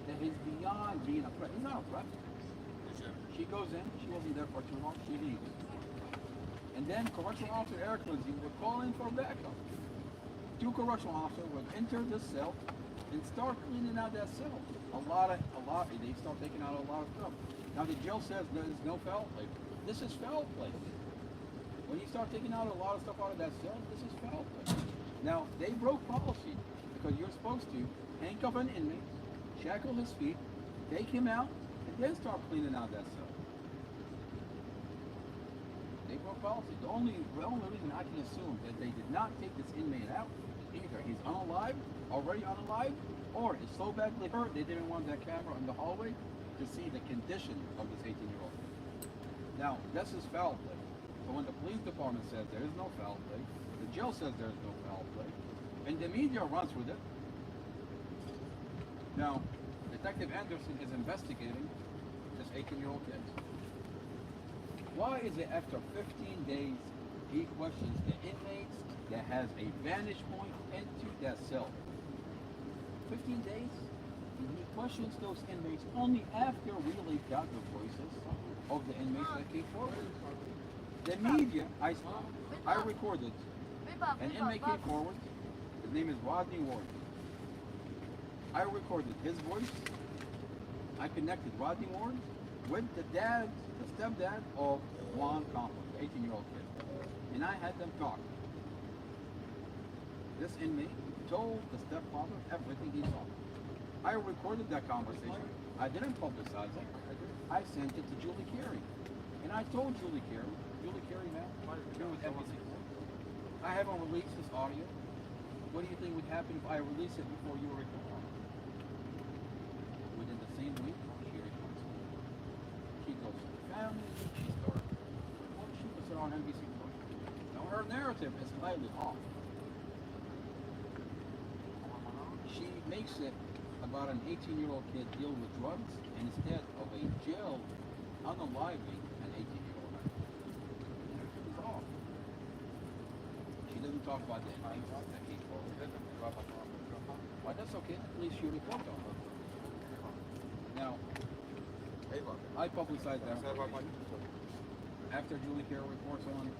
that he's beyond being a threat. He's not a threat. She goes in, she wasn't there for too long, she leaves. And then correctional officer Eric Lindsay would call in for backup. 2 correctional officers would enter the cell and start cleaning out that cell. They start taking out a lot of stuff. Now the jail says there is no foul play. This is foul play. When you start taking out a lot of stuff out of that cell, this is foul play. Now, they broke policy because you're supposed to handcuff an inmate, shackle his feet, take him out, and then start cleaning out that cell. They broke policy. The only reason I can assume that they did not take this inmate out, either he's unalive, already unalive, or is so badly hurt they didn't want that camera in the hallway to see the condition of this 18-year-old. Now, this is foul play. So when the police department says there is no foul play, the jail says there is no foul play, and the media runs with it. Now, Detective Anderson is investigating this 18-year-old kid. Why is it after 15 days he questions the inmates that has a vantage point into that cell? 15 days? And he questions those inmates only after we leaked out the voices of the inmates that came forward. The media, I recorded, an inmate came forward, his name is Rodney Ward. I recorded his voice, I connected Rodney Ward with the stepdad of Juan Campos, the 18-year-old kid, and I had them talk. This inmate told the stepfather everything he saw. I recorded that conversation. I didn't publicize it. I sent it to Julie Carey. And I told Julie Carey, ma'am, here with NBC. I haven't released this audio. What do you think would happen if I release it before you were born? Within the same week, she reports it. She goes to the family, she starts. Well, she puts it on NBC. Now her narrative is slightly off. She makes it about an 18-year-old kid dealing with drugs instead of a jail unaliving an 18-year-old man. It's off. She doesn't talk about the inmates that he told. Well, that's okay. At least she report on her. Now, I publicize that. After Julie Carroll reports on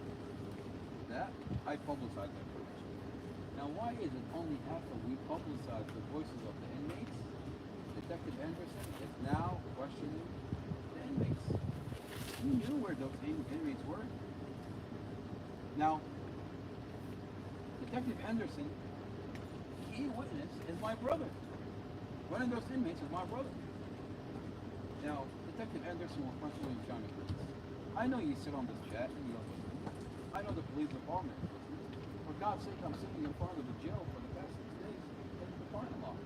that, I publicize that information. Now, why is it only after we publicize the voices of the inmates, Detective Anderson is now questioning the inmates? He knew where those inmates were. Now, Detective Anderson, key witness is my brother. One of those inmates is my brother. Now, Detective Anderson will Prince William County Police. I know you sit on this chat and you don't listen. I know the police department is listening. For God's sake, I'm sitting in front of the jail for the past 6 days in the parking lot.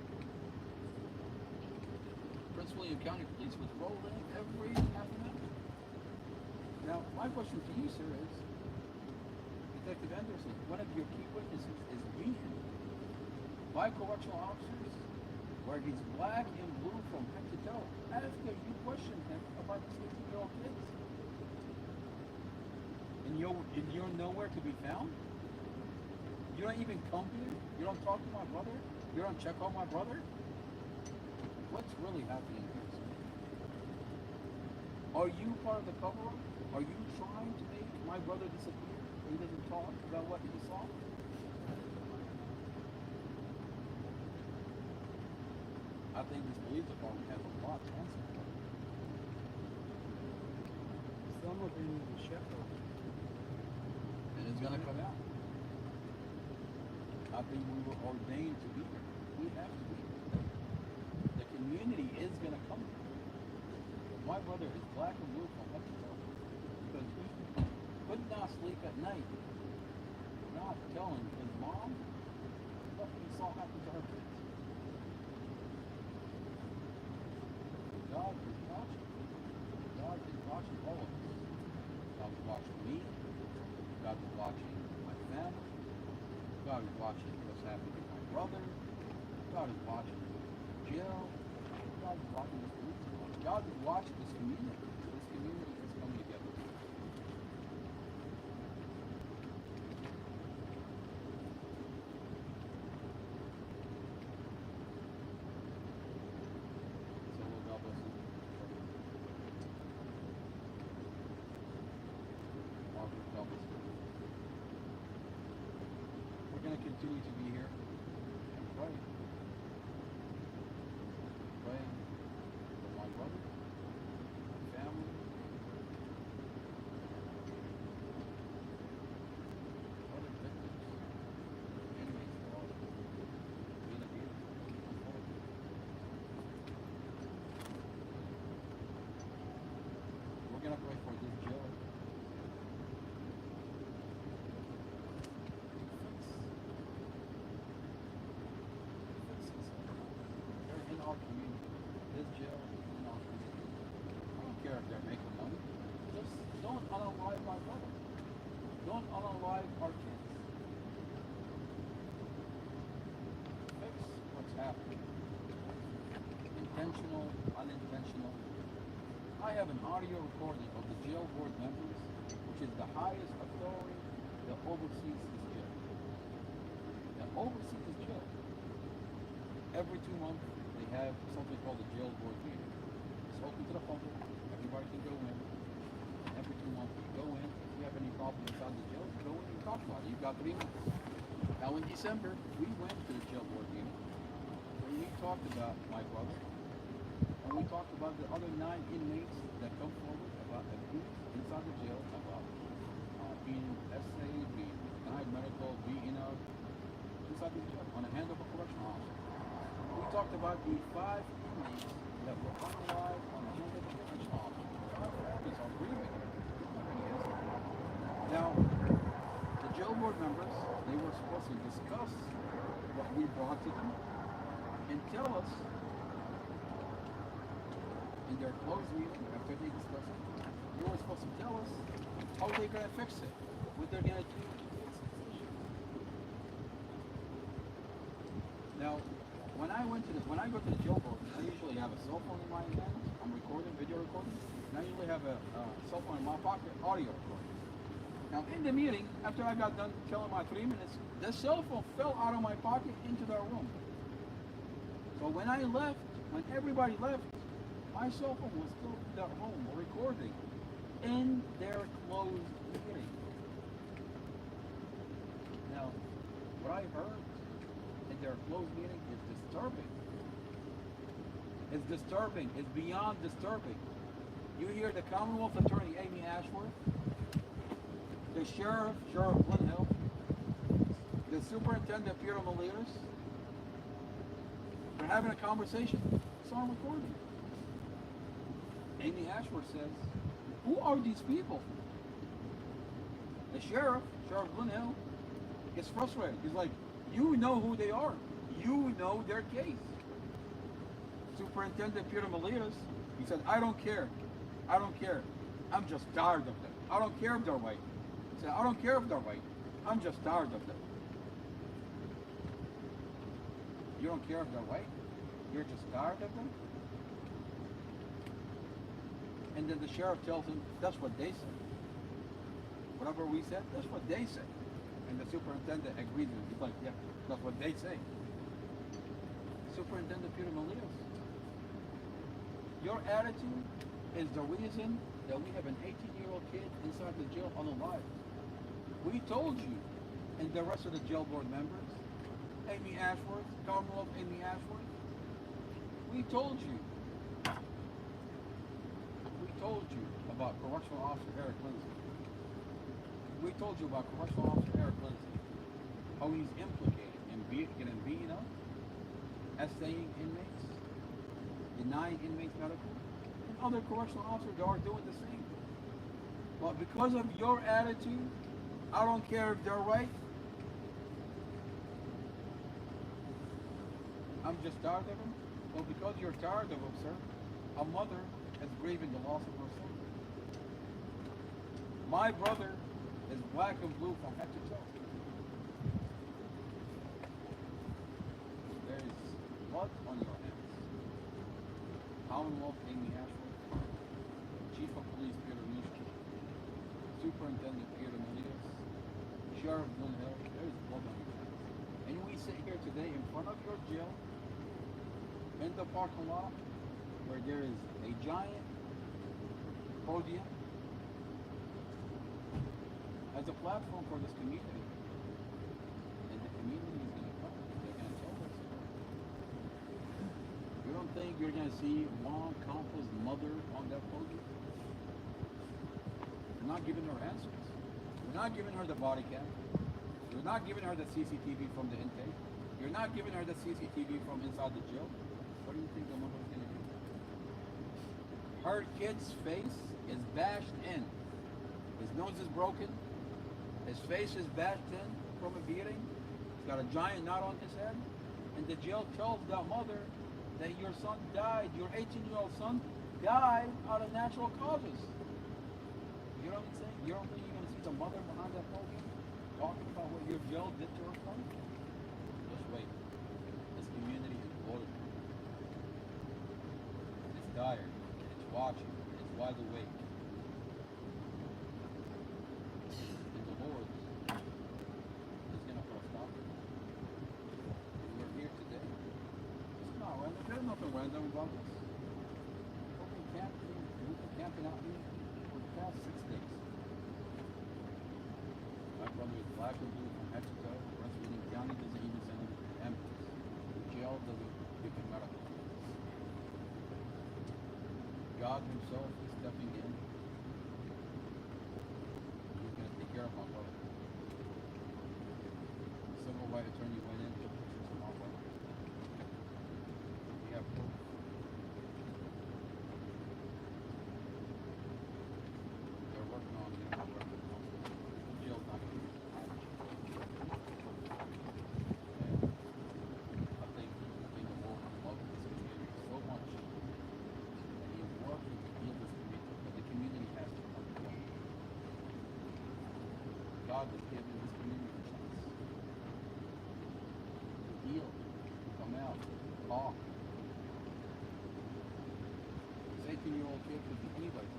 Prince William County Police was rolling every half an hour. Now, my question to you, sir, is Detective Anderson, one of your key witnesses is beaten by correctional officers where he's black and blue from head to toe after you questioned him about the 16-year-old kids. And you're nowhere to be found? You don't even come here? You don't talk to my brother? You don't check on my brother? What's really happening here, sir? Are you part of the cover-up? Are you trying to make my brother disappear so he doesn't talk about what he saw? I think this police department has a lot to answer for. Some of them need a shepherd. And it's going to come out. I think we were ordained to be here. We have to be here. The community is going to come here. My brother is black and blue from head to toe. Because he could not sleep at night not telling his mom what he saw happen to her kids. God is watching. God is watching all of us. God is watching me. God is watching my family. God is watching what's happening to my brother. God is watching Jill. God is watching this community. God is watching this community. This community is coming together. So Lord God bless you. Margaret, God bless you. We're going to continue to be here and pray. Pray for my brother, my family. Other victims, inmates that are being abused. We're going to pray for this jail. They're in our community. This jail is in our community. I don't care if they're making money. Just don't unalive my brother. Don't unalive our kids. Fix what's happening. Intentional, unintentional. I have an audio recording of the jail board members, which is the highest authority that oversees this jail. That oversees this jail. Every 2 months, they have something called the jail board meeting. It's open to the public. Everybody can go in. Every 2 months, you go in. If you have any problem inside the jail, you go in and talk about it. You've got 3 months. Now, in December, we went to the jail board meeting, and we talked about my brother, and we talked about the other 9 inmates that come forward about abuse inside the jail, about being essayed, being denied medical, being inside the jail on the hand of a correctional officer. We talked about the 5 inmates that were unalive on the hand of a correctional officer. Our families are grieving. Now, the jail board members, they were supposed to discuss be brought to them and tell us in their closed meeting after they discuss it. They were supposed to tell us how they're gonna fix it, what they're gonna do to fix this issue. Now, when I go to the jailboard, I usually have a cell phone in my hand. I'm recording, video recording, and I usually have a cell phone in my pocket, audio recording. Now, in the meeting, after I got done telling my 3 minutes, the cell phone fell out of my pocket into their room. So when I left, when everybody left, my cell phone was still in that room recording in their closed meeting. Now, what I heard in their closed meeting is disturbing. It's disturbing. It's beyond disturbing. You hear the Commonwealth Attorney, Amy Ashworth, the Sheriff Glenn Hill, the Superintendent, Peter Maliras, they're having a conversation. It's on recording. Amy Ashworth says, who are these people? The Sheriff Glenn Hill, gets frustrated. He's like, you know who they are. You know their case. Superintendent Peter Maliras, he said, I don't care. I don't care. I'm just tired of them. I don't care if they're white. He said, I don't care if they're white. I'm just tired of them. You don't care if they're white? You're just tired of them? And then the sheriff tells him, that's what they say. Whatever we said, that's what they say. And the superintendent agrees with him. He's like, yeah, that's what they say. Superintendent Peter Maliras, your attitude is the reason that we have an 18-year-old kid inside the jail unalive. We told you, and the rest of the jail board members, Amy Ashworth, Commonwealth Amy Ashworth, we told you about Correctional Officer Eric Lindsay. We told you about Correctional Officer Eric Lindsay, how he's implicated in getting beaten up, essaying inmates, denying inmates medical, and other correctional officers are doing the same. But because of your attitude, I don't care if they're right, I'm just tired of them. Well, because you're tired of them, sir, a mother is grieving the loss of her son. My brother is black and blue from head to toe. There is blood on your hands. Commonwealth Amy Ashworth, Chief of Police Peter Mishka, Superintendent Peter Maliras, Sheriff Glenn Hill, there is blood on your hands. And we sit here today in front of your jail, in the parking lot, where there is a giant podium as a platform for this community. And the community is going to come. They're going to tell us. You don't think you're going to see Mom Campa's mother on that podium? You're not giving her answers. You're not giving her the body cam. You're not giving her the CCTV from the intake. You're not giving her the CCTV from inside the jail. What do you think the mother is going to do? Her kid's face is bashed in. His nose is broken. His face is bashed in from a beating. He's got a giant knot on his head. And the jail tells that mother that your son died, your 18-year-old son died out of natural causes. You know what I'm saying? You don't think you're going to see the mother behind that podium talking about what your jail did to her son? Just wait. This community is voted. It's tired. It's watching. It's wide awake. And the Lord is going to put a stop to it. And we're here today. It's not random. There's nothing random about this. We've been camping out here for the past 6 days. My brother is black and blue from head to toe. Breastfeeding. County doesn't even send him to ambulance. The jail doesn't give him medical. God himself is stepping in. He's going to take care of my brother. The civil rights attorney went in, took pictures of my brother. We have proof. They're working on it. The jail's not going to be God has given this community a chance to heal, come out, talk. 18-year-old kid could be anybody.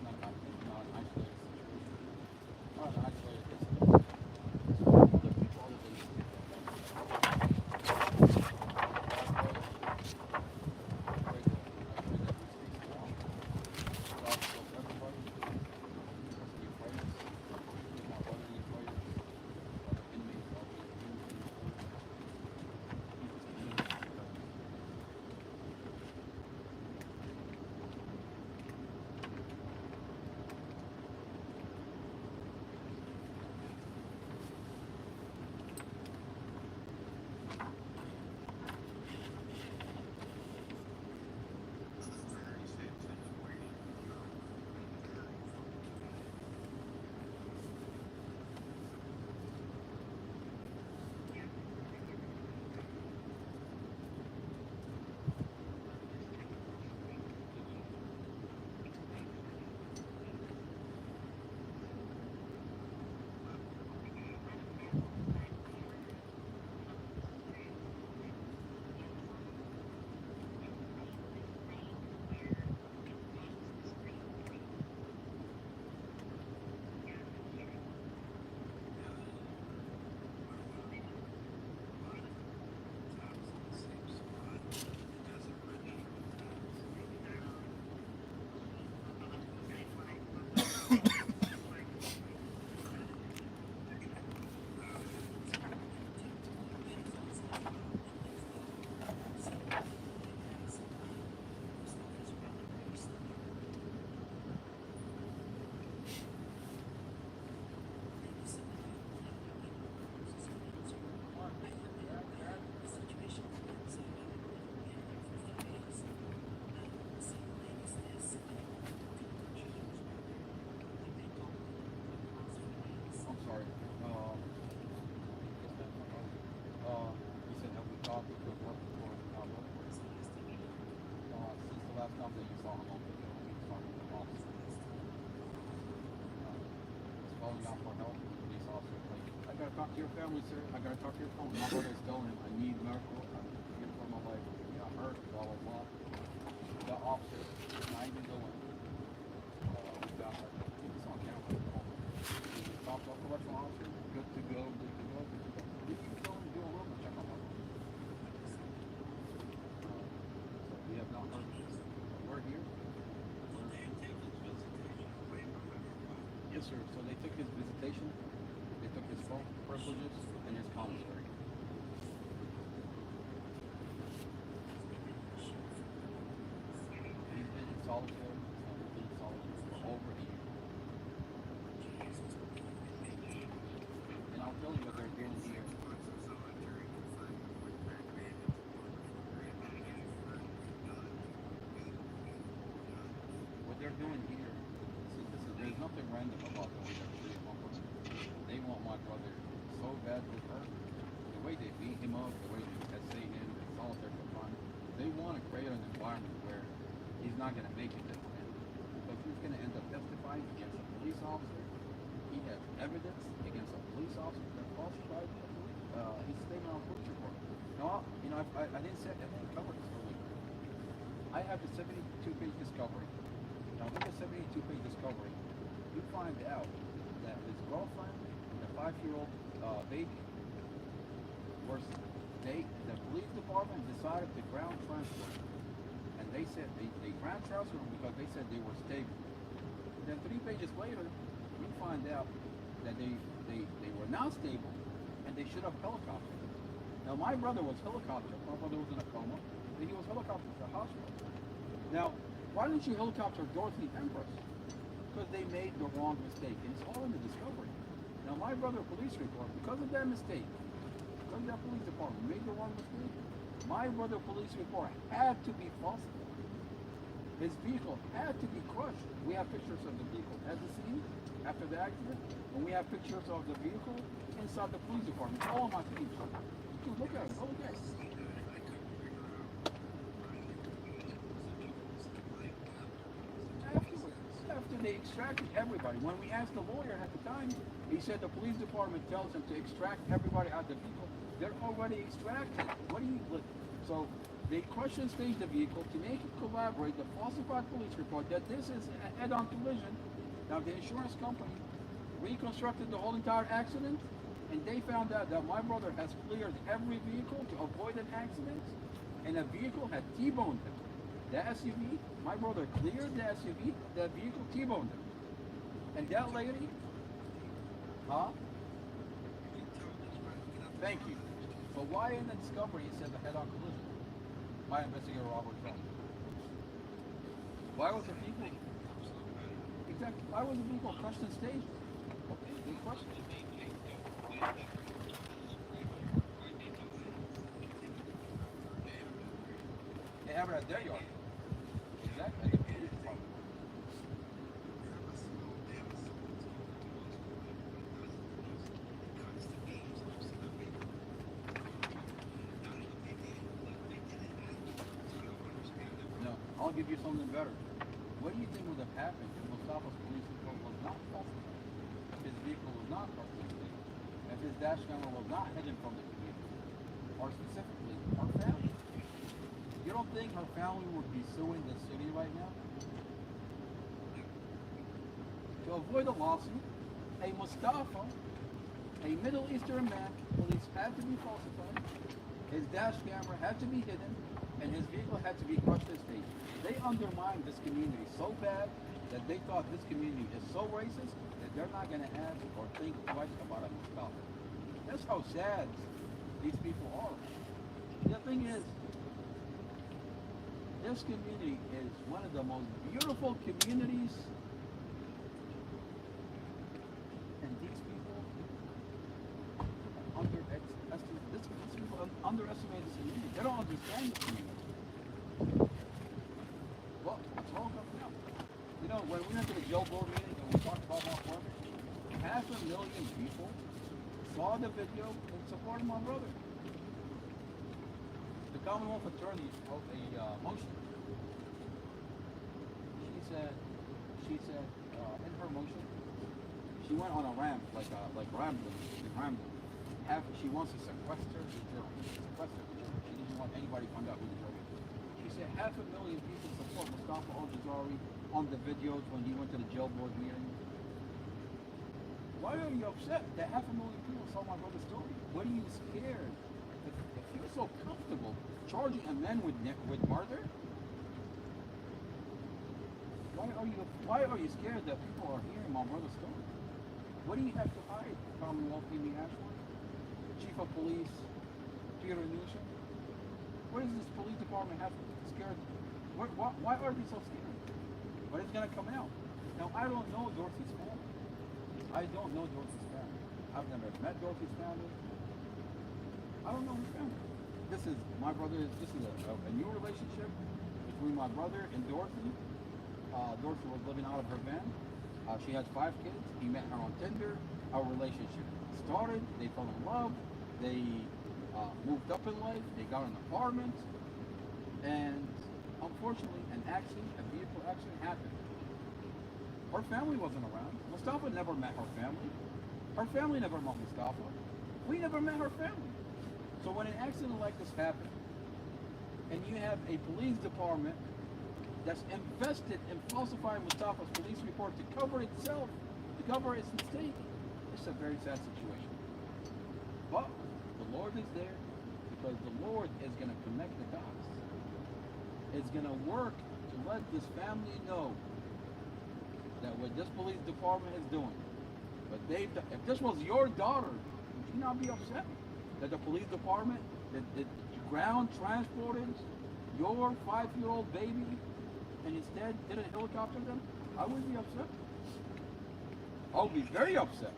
Not an isolated situation. Not an isolated incident. Other people, other things. I'm sorry. You said have we talked to the work for since the last time that you saw him on video, he was talking to the officer. He's calling out for help. The police officer is like, I gotta talk to your family, sir. I gotta talk to your phone. My brother's telling him I need medical. I'm here for my life. He got hurt. Blah blah blah. The officer is not even going. We got it's on camera. We talked to a correctional officer. Good to go. Good to go. Good to go. We can go and do a little check on him. So we have not heard. We're here. Yes, sir. So they took his visitation, they took his phone privileges, and his commissary. He's been in solitary, for over a year. And I'll tell you what they're doing here. What they're doing here, there's nothing random about the way they're treating my brother. They want my brother so bad with her. The way they beat him up, the way they essay him, the solitary confinement, they want to create an environment where he's not going to make it to the end. Because he's going to end up testifying against a police officer. He has evidence against a police officer that falsified his statement on police report. Now, I didn't cover this earlier. I have the 72-page discovery. Now, with the 72-page discovery, you find out that his girlfriend and the 5-year-old baby the police department decided to ground transfer them. And they said they ground transferred them because they said they were stable. Then 3 pages later, you find out that they were not stable and they should have helicoptered. Now, my brother was helicoptered. My brother was in a coma, and he was helicoptered to the hospital. Now, why didn't you helicopter Dorothy Empress? Because they made the wrong mistake. And it's all in the discovery. Now, my brother police report, because of that mistake, because that police department made the wrong mistake, my brother police report had to be falsified. His vehicle had to be crushed. We have pictures of the vehicle at the scene after the accident, and we have pictures of the vehicle inside the police department. It's all on my page. Dude, look at it. Go look at it. After said they extracted everybody. When we asked the lawyer at the time, he said the police department tells them to extract everybody out of the vehicle. They're already extracted. What do you look? So they crush and stage the vehicle to make it collaborate the falsified police report that this is a head-on collision. Now the insurance company reconstructed the whole entire accident, and they found out that my brother has cleared every vehicle to avoid an accident, and a vehicle had T-boned him. The SUV, my brother cleared the SUV, the vehicle T-boned him. And that lady, huh? Thank you. But why in the discovery it said the head-on collision? My investigator Robert Trump. Why was the vehicle? Exactly. Why was the vehicle crushed and staged? Okay, they crushed it. They have it at their yard. Exactly. At the police department. No, I'll give you something better. What do you think would have happened if Mustafa's police report was not falsified? If his vehicle was not falsified? If his dash camera was not hidden from the community? Or specifically, her family? You don't think her family would be suing the city right now? To avoid a lawsuit, a Mustafa, a Middle Eastern man, police had to be falsified, his dash camera had to be hidden, and his vehicle had to be crushed and staged. They undermined this community so bad that they thought this community is so racist that they're not going to ask or think twice about a Mustafa. That's how sad these people are. The thing is, this community is one of the most beautiful communities, and these people underestimate this community. They don't understand this community. Well, it's all coming out. You know, when we went to the jail board meeting and we talked about Mount Carmel, 500,000 people saw the video and supported my brother. The Commonwealth Attorney wrote a motion. She said, in her motion, she went on a rant, like rambling. She wants to sequester the jury. She didn't want anybody to find out who the jury is. She said 500,000 people support Mustafa Aljazairi on the videos when he went to the jail board meeting. Why are you upset that 500,000 people saw my brother's story? What are you scared? If you're so comfortable charging a man with murder, why are you scared that people are hearing my brother's story? What do you have to hide, Commonwealth Amy Ashworth? Chief of Police Peter Newsom? What does this police department have scared? Why are they so scared? But it's gonna come out. Now I don't know Dorothy's family. I don't know Dorothy's family. I've never met Dorothy's family. I don't know his family. This is my brother. This is a new relationship between my brother and Dorothy. Dorothy was living out of her van. She has 5 kids. He met her on Tinder. Our relationship started. They fell in love. They moved up in life. They got an apartment. And unfortunately, a vehicle accident happened. Her family wasn't around. Mustafa never met her family. Her family never met Mustafa. We never met her family. So when an accident like this happened, and you have a police department that's invested in falsifying Mustafa's police report to cover itself, to cover its mistake, it's a very sad situation. But the Lord is there because the Lord is going to connect the dots. It's going to work to let this family know that what this police department is doing, if this was your daughter, would you not be upset that the police department, that ground transported your 5-year-old baby and instead did a helicopter them? I would be upset. I would be very upset.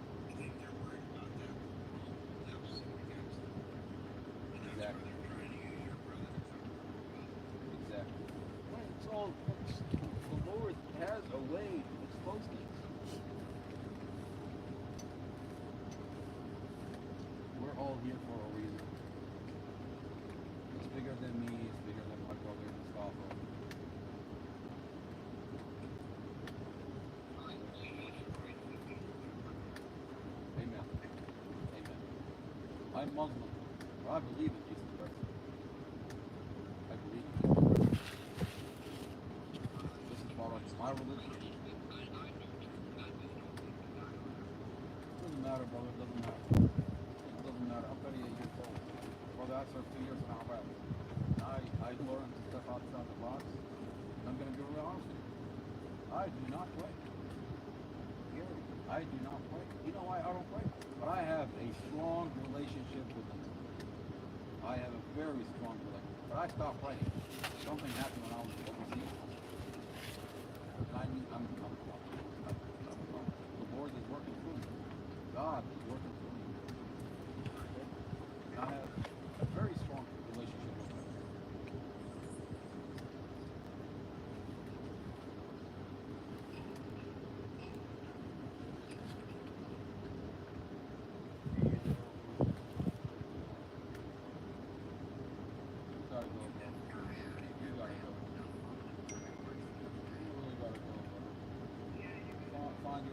Exactly. Exactly. The Lord has a way to expose things. We're all here for a reason. It's bigger than me, it's bigger than my brother Mustafa. Muslim, but I believe in Jesus Christ. I believe in Jesus Christ. This is my religion. Doesn't matter, brother. It doesn't matter. It doesn't matter. I'm 38 years old. Brother, I served 2 years in Iraq. I learned to step outside the box. And I'm going to be real honest with you. I do not play. I do not play. You know why I don't play? But I have a strong relationship with them. I have a very strong relationship. But I stopped playing. Something happened when I was overseas. The Lord is working through me. God is working through me. Okay? I have a very strong relationship with Him. You gotta go, bro. You gotta go. You really gotta go, brother. Find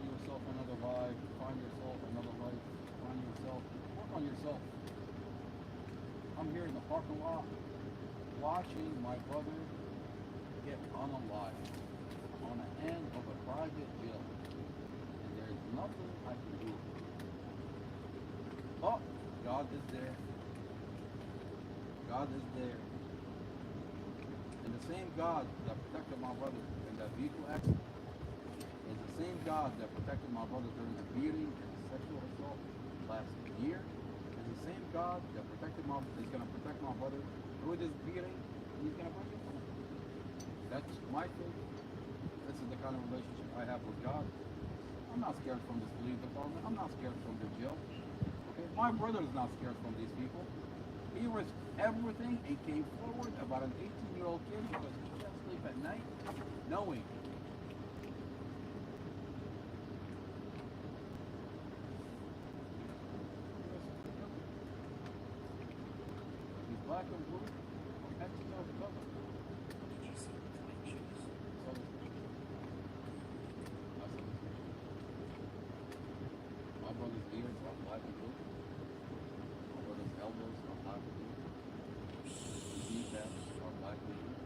yourself another life. Find yourself another life. Find yourself. Work on yourself. I'm here in the parking lot watching my brother get unalived on the end of a private jet. And there's nothing I can do. Oh, God is there. God is there. And the same God that protected my brother in that vehicle accident is the same God that protected my brother during the beating and the sexual assault last year. And the same God that is going to protect my brother through this beating, and He's going to bring him home. That's my faith. This is the kind of relationship I have with God. I'm not scared from this police department. I'm not scared from the jail. Okay, my brother is not scared from these people. He risked everything and came forward about an 18-year-old kid because he can't sleep at night, knowing he's black and blue, or Mexico cover. My brother's ears are black and blue. My brother's elbows are black and blue. His kneecaps are black and blue.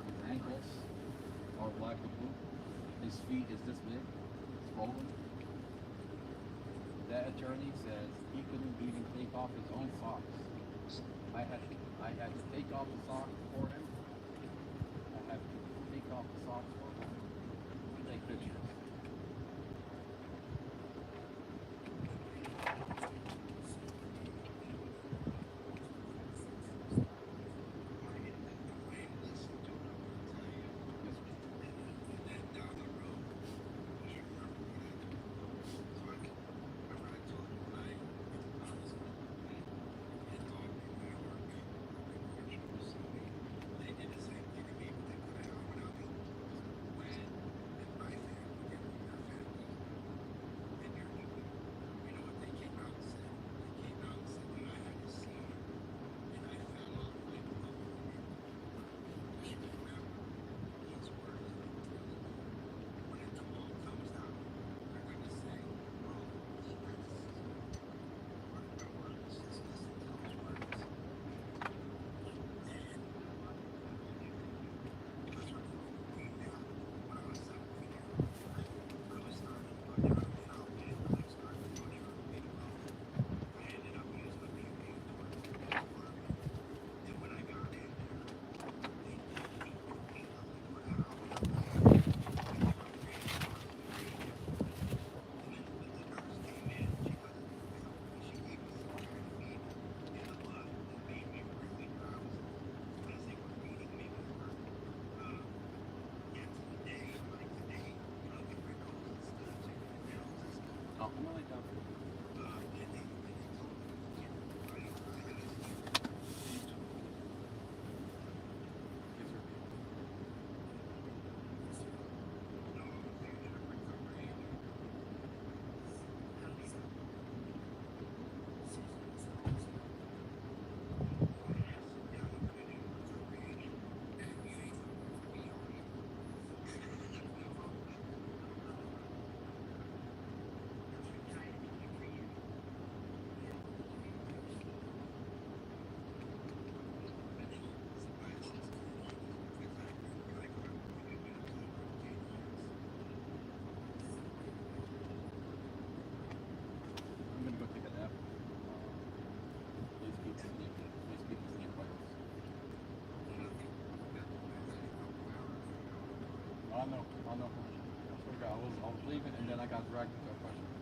His ankles are black and blue. His feet is this big, swollen. That attorney says he couldn't even take off his own socks. I had to take off the socks for him. I had to take off the socks for him. Take pictures. I know. I swear to God, I was leaving and then I got dragged into a question.